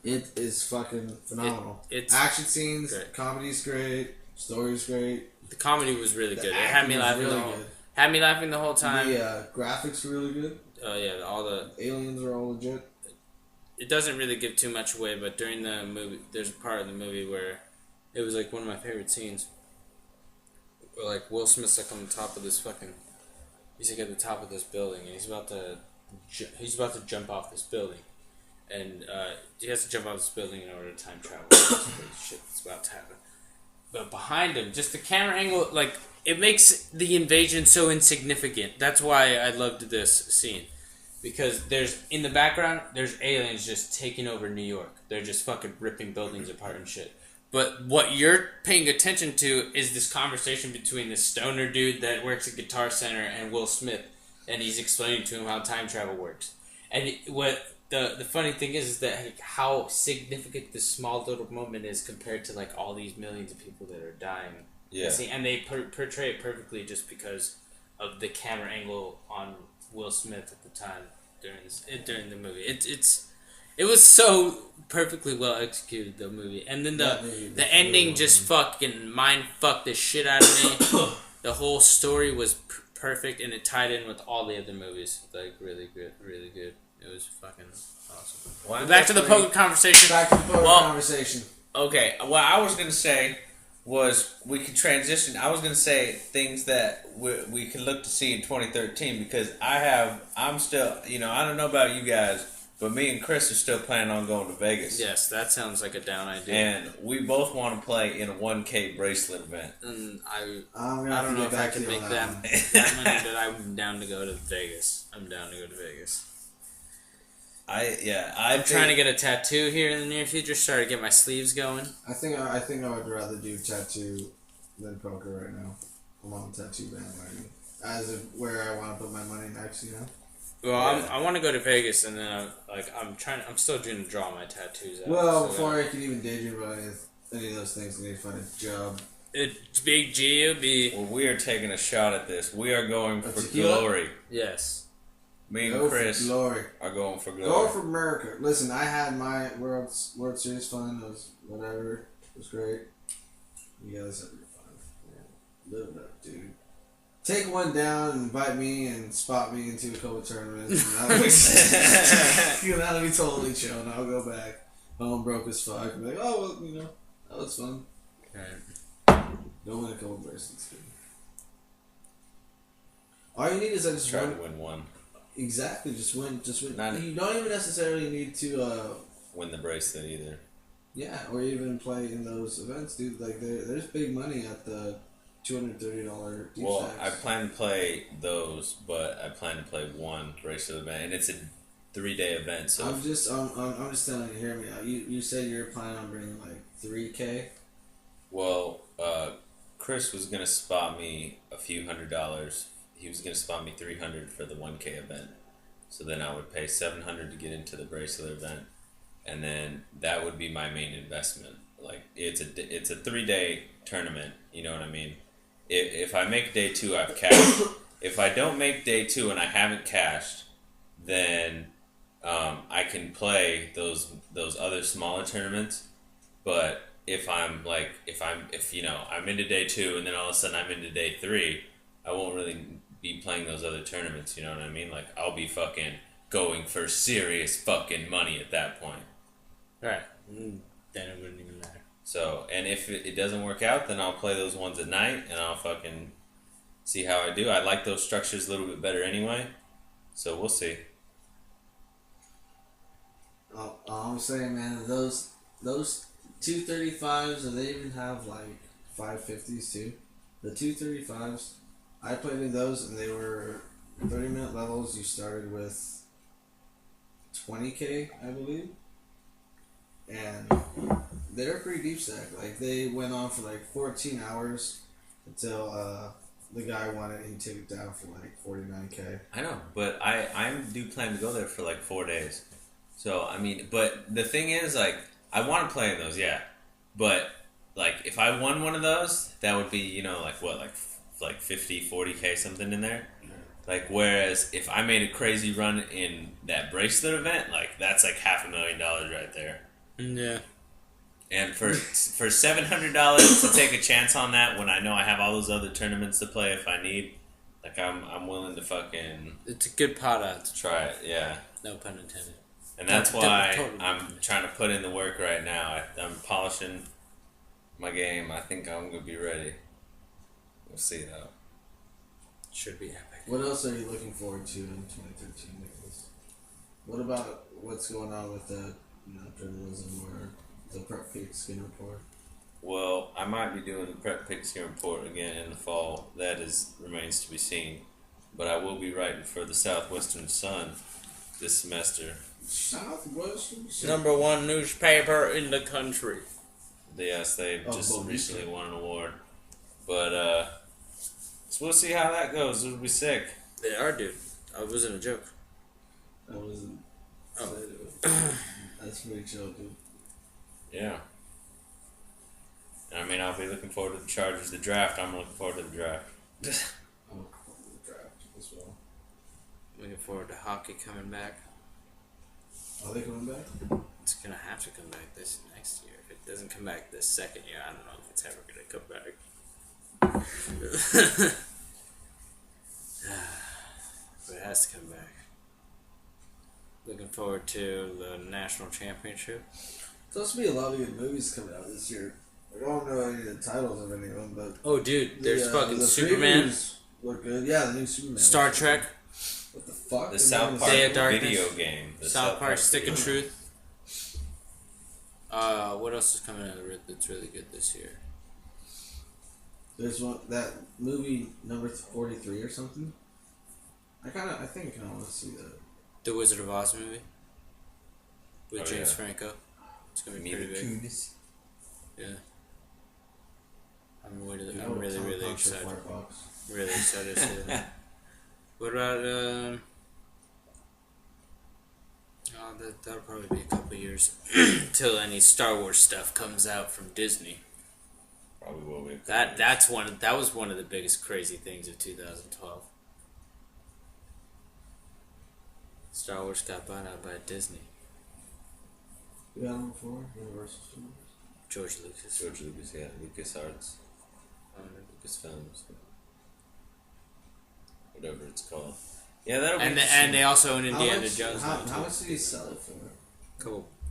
it is fucking phenomenal. It's action scenes, great. Comedy's great, story's great. The comedy was really good. It had me laughing the whole time. The graphics were really good. Oh yeah, all the aliens are all legit. It doesn't really give too much away, but during the movie, there's a part of the movie where it was like one of my favorite scenes. Where like Will Smith's like on the top of this fucking, he's like at the top of this building, and he's about to jump off this building, and he has to jump off this building in order to time travel. Shit that's about to happen. But behind him, just the camera angle, like it makes the invasion so insignificant. That's why I loved this scene. Because in the background, there's aliens just taking over New York. They're just fucking ripping buildings apart and shit. But what you're paying attention to is this conversation between this stoner dude that works at Guitar Center and Will Smith. And he's explaining to him how time travel works. And what the funny thing is that like, how significant this small little moment is compared to like all these millions of people that are dying. Yeah. And they portray it perfectly just because of the camera angle on Will Smith at the time during the movie. It was so perfectly well executed, the movie, and then the ending just fucking mind fucked the shit out of me. The whole story was perfect, and it tied in with all the other movies. Like really good, really good. It was fucking awesome. Well, back to the poker conversation. Conversation. Okay, what I was gonna say was we could transition. I was going to say things that we can look to see in 2013 because I'm still, I don't know about you guys, but me and Chris are still planning on going to Vegas. Yes, that sounds like a down idea. And we both want to play in a 1K bracelet event. And I don't know if I can make that money, but I'm down to go to Vegas. I'm down to go to Vegas. I'm trying to get a tattoo here in the near future. Start to get my sleeves going. I think I would rather do tattoo than poker right now. I'm on the tattoo bandwagon as of where I want to put my money next. Well, I want to go to Vegas, and then I'm still trying to draw my tattoos out. Well, before I can even daydream about any of those things, I need to find a job. It's Big G will be. Well, we are taking a shot at this. We are going for glory. Yes. Me and Chris are going for glory. Go for America. Listen, I had my World Series fun. It was whatever. It was great. You guys have your fun. Yeah. Live it up, dude. Take one down and invite me and spot me into a couple tournaments. That'll be totally chill. And I'll go back home broke as fuck. And be like, oh, well, that was fun. Right. Go win a couple bracelets, dude. All you need is just try to win one. Exactly, just win. You don't even necessarily need to win the bracelet either. Yeah, or even play in those events, dude. Like there's big money at the $230. Well, I plan to play those, but I plan to play one bracelet event, and it's a 3-day event. So I'm just telling you, hear me out. You said you're planning on bringing like $3K. Well, Chris was gonna spot me a few $100s. He was going to spot me $300 for the 1K event. So then I would pay $700 to get into the bracelet event. And then that would be my main investment. Like, it's a 3-day tournament, you know what I mean? If I make day 2, I have cash. if I don't make day 2 and I haven't cashed, then I can play those other smaller tournaments. But if I'm into day 2 and then all of a sudden I'm into day 3, I won't really be playing those other tournaments. You know what I mean? Like I'll be fucking going for serious fucking money at that point. Right. Then it wouldn't even matter. So, and if it doesn't work out, then I'll play those ones at night and I'll fucking see how I do. I like those structures a little bit better anyway. So we'll see. All I'm saying, man, those 235s, and they even have like 550s too. The 235s, I played in those, and they were 30-minute levels. You started with 20K, I believe, and they're pretty deep stack. Like they went on for like 14 hours until the guy won it and he took it down for like 49K. I know, but I do plan to go there for like 4 days. So, I mean, but the thing is, like, I want to play in those, yeah. But, like, if I won one of those, that would be, you know, like, what, like 50, 40K, something in there? Like, whereas if I made a crazy run in that bracelet event, like, that's like $500,000 right there. Yeah. And for $700 to take a chance on that when I know I have all those other tournaments to play if I need, like, I'm willing to fucking... It's a good pot odds. Try it, yeah. No pun intended. And that's why I'm trying to put in the work right now. I'm polishing my game. I think I'm going to be ready. We'll see, though. Should be epic. What else are you looking forward to in 2013, Nicholas? What about what's going on with the journalism or the Prep Pick Skin Report? Well, I might be doing the Prep Pick Skin Report again in the fall. That remains to be seen. But I will be writing for the Southwestern Sun this semester. Southwestern? Number 1 newspaper in the country. Yes, they just recently won an award. But, so we'll see how that goes. It'll be sick. They are, dude. It wasn't a joke. I wasn't. Oh. That's pretty chill, dude. Yeah. I mean, I'll be looking forward to the Chargers, the draft. I'm looking forward to the draft. I'm looking forward to the draft as well. Looking forward to hockey coming back. Are they coming back? It's gonna have to come back this next year. If it doesn't come back this second year, I don't know if it's ever gonna come back. But it has to come back. Looking forward to the national championship. There's supposed to be a lot of good movies coming out this year. I don't know any of the titles of any of them, but Oh, dude, there's fucking the Superman, previews look good. Yeah, the new Superman. Star Trek, What the fuck? The South Park Day of Darkness. video game. The South Park, Stick of video Truth. What else is coming out that's really good this year? There's one that movie number 43 or something. I think I kind of want to see that. The Wizard of Oz movie with Oh, James yeah. Franco. It's gonna be Mila pretty big. Kunis. Yeah. I'm really, You know, I'm really, Tom really Hanks or excited. Firefox. Really excited to see that. What about that'll probably be a couple years till any Star Wars stuff comes out from Disney. Probably will be. That was one of the biggest crazy things of 2012. Star Wars got bought out by Disney. You had them before? Universal Studios? George Lucas. George Lucas, yeah. LucasArts. Lucasfilms. Whatever it's called. Yeah, that'll be And they also own Indiana How much- Jones. How, now, too. how much did he sell it for?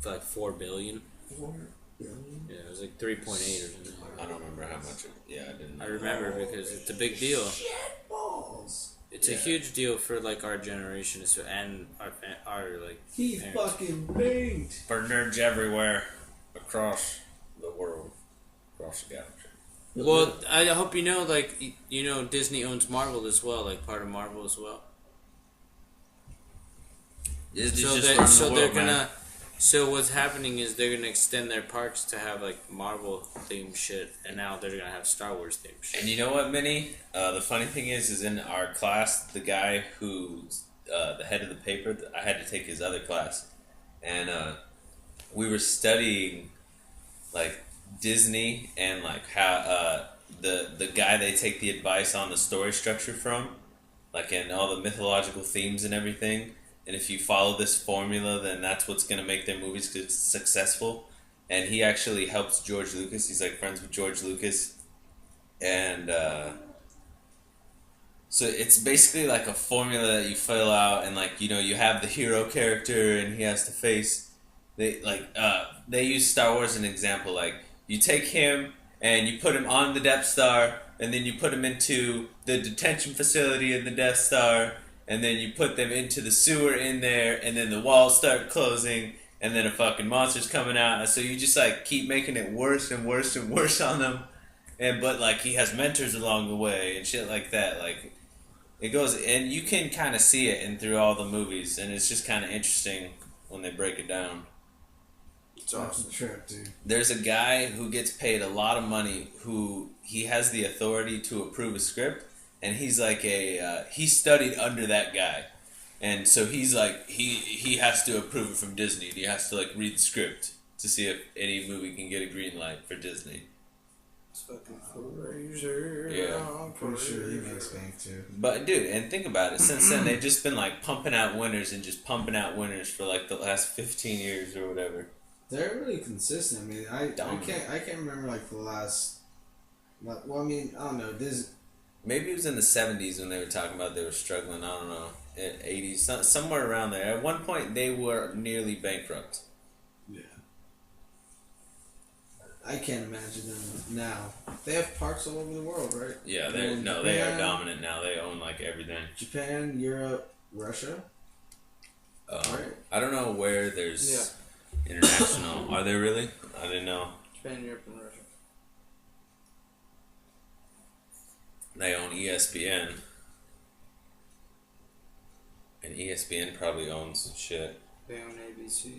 For like $4 billion. 4 billion? Yeah, it was like 3.8 or something. I don't remember how much I didn't. I remember because it's a big deal. Shit balls. It's a huge deal for like our generation and our like. He parents. fucking banged. For nerds everywhere across the world, across the galaxy. Well, I hope you know, like Disney owns Marvel as well, like part of Marvel as well. So what's happening is they're gonna extend their parks to have like Marvel themed shit, and now they're gonna have Star Wars themed shit. And you know what, Minnie? The funny thing is in our class, the guy who's the head of the paper, I had to take his other class, and we were studying like Disney and like how the guy they take the advice on the story structure from, like in all the mythological themes and everything. And if you follow this formula, then that's what's gonna make their movies successful. And he actually helps George Lucas. He's like friends with George Lucas, and so it's basically like a formula that you fill out, and like you have the hero character, and he has to face. They use Star Wars as an example. Like you take him and you put him on the Death Star, and then you put him into the detention facility in the Death Star, and then you put them into the sewer in there, and then the walls start closing, and then a fucking monster's coming out. And so you just like keep making it worse and worse and worse on them, but like he has mentors along the way and shit like that. Like it goes, and you can kind of see it in through all the movies, and it's just kind of interesting when they break it down. It's awesome trip, dude. There's a guy who gets paid a lot of money who he has the authority to approve a script, and he's like he studied under that guy, and so he's like he has to approve it from Disney. He has to like read the script to see if any movie can get a green light for Disney. It's fucking crazy. Yeah. I'm pretty sure he makes bank too. But dude, and think about it. Since then, they've just been like pumping out winners and just pumping out winners for like the last 15 years or whatever. They're really consistent. I mean, I can't remember like the last. Well, I mean, I don't know. Maybe it was in the 70s when they were talking about they were struggling. I don't know. 80s, somewhere around there. At one point, they were nearly bankrupt. Yeah. I can't imagine them now. They have parks all over the world, right? Yeah, they are dominant now. They own like everything. Japan, Europe, Russia. Right. I don't know where there's international. Are there really? I didn't know. Japan, Europe, and Russia. They own ESPN. And ESPN probably owns shit. They own ABC.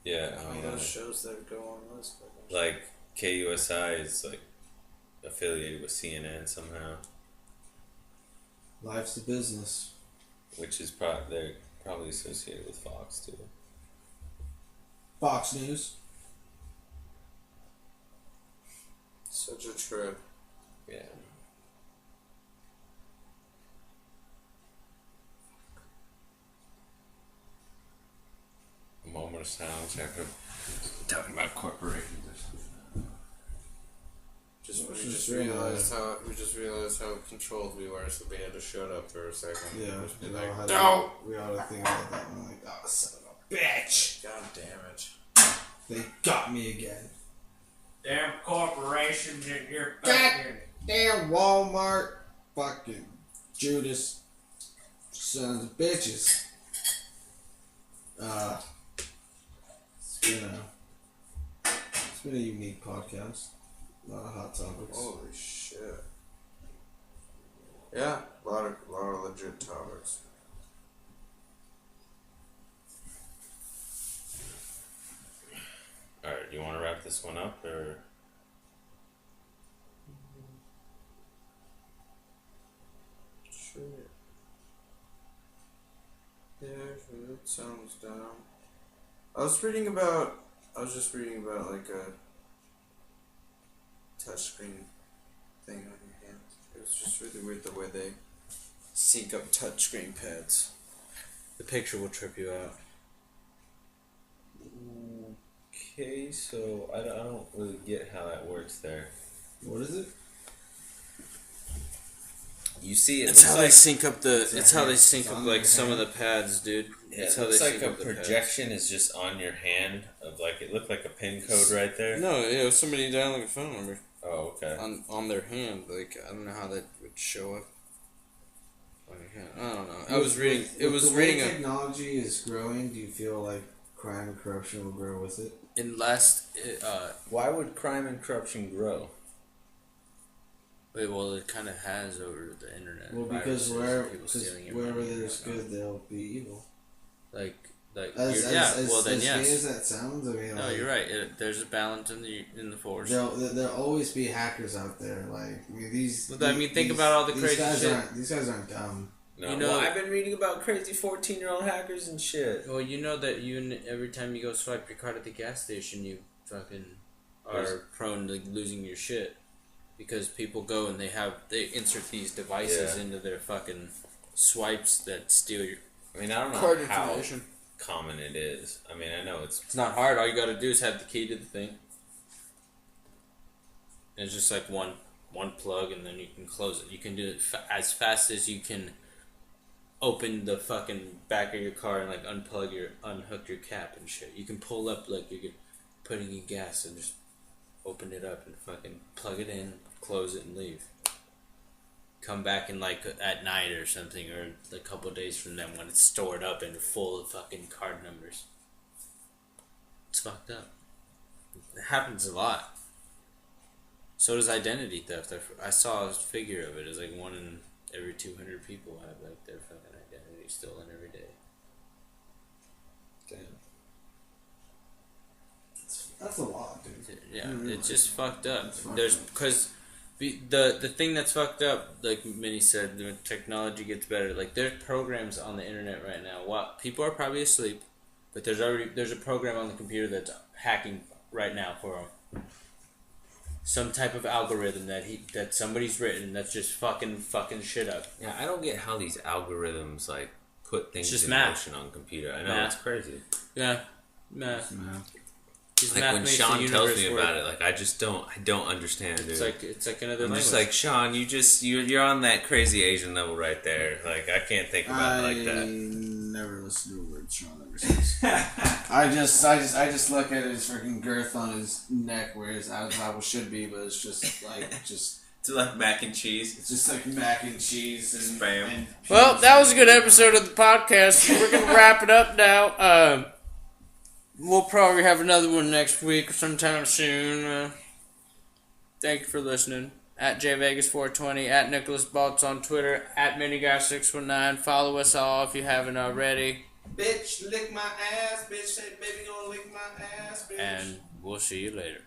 Yeah, All those shows that go on this. Like KUSI is like affiliated with CNN somehow. Life's a business. Which is they're probably associated with Fox too. Fox News. Such a trip. Yeah. A moment of silence after talking about corporations or something. We just realized how controlled we were, so we had to shut up for a second. Yeah, Just be we like, all had no! we all had to think about that one. Like, oh, son of a bitch! God damn it. They got me again. Damn corporations in your fucking... Damn Walmart. Fucking Judas. Sons of bitches. It's been a unique podcast. A lot of hot topics. Holy shit. Yeah, a lot of legit topics. Alright, do you want to wrap this one up or? Sure. Yeah, that sounds dumb. I was just reading about like a touchscreen thing on your hand. It was just really weird the way they sync up touchscreen pads. The picture will trip you out. Okay, so I don't really get how that works there. What is it? You see, It's how they sync up It's how they sync up up, like like, some of the pads, dude. Yeah, It's it how they looks like sync a up the pads. projection is just on your hand of like it looked like a pin code right there. No, yeah, somebody dialing a phone number Oh, okay. on their hand. Like I don't know how that would show up on your hand. I don't know. I was reading. It was the reading way technology is growing. Do you feel like crime and corruption will grow with it? in last. Why would crime and corruption grow? Well, it kind of has over the internet. Well, because Viruses, people stealing your wherever money and there's whatnot. good, there'll be evil. Like As then gay yes. as that sounds, I mean, No, like, you're right. There's a balance in the force. There'll always be hackers out there. Like, I mean, Think about all the these crazy guys shit. These guys aren't dumb. No, You know- well, I've been reading about crazy 14-year-old hackers and shit. Well, you know that every time you go swipe your card at the gas station, you fucking are prone to losing your shit because people go and they insert these devices Yeah. into their fucking swipes that steal your I mean, I don't card know how information. common it is. I mean, I know it's It's not hard. All you got to do is have the key to the thing. And it's just like one plug, and then you can close it. You can do it as fast as you can open the fucking back of your car and like unhook your cap and shit. You can pull up like you're putting in gas and just open it up and fucking plug it in, close it, and leave. Come back in like at night or something, or a couple of days from then when it's stored up and full of fucking card numbers. It's fucked up. It happens a lot. So does identity theft. I saw a figure of it. It's like 1 in every 200 people have like their fucking identity stolen every day. Damn. That's a lot, dude. Yeah, it's just fucked up. There's because the thing that's fucked up, like Minnie said, the technology gets better. Like there's programs on the internet right now. People are probably asleep, but there's a program on the computer that's hacking right now for them. Some type of algorithm that somebody's written that's just fucking shit up. Yeah, I don't get how these algorithms like put things just in math. motion on computer. I know it's crazy. Yeah, math. Like when Sean tells me about it, like I don't understand, dude. It's like another I'm language. just like, Sean, you're on that crazy Asian level right there. Like I can't think about it like that. I never listen to a word Sean ever says. I just look at his freaking girth on his neck where his apple should be, but it's just It's like mac and cheese. It's just like mac and cheese and spam. Well, that was a good episode of the podcast. We're gonna wrap it up now. We'll probably have another one next week or sometime soon. Thank you for listening. At JVegas420, at Nicholas Baltz on Twitter, at MiniGuy619. Follow us all if you haven't already. Bitch, lick my ass. Bitch, say, baby, gonna lick my ass, bitch. And we'll see you later.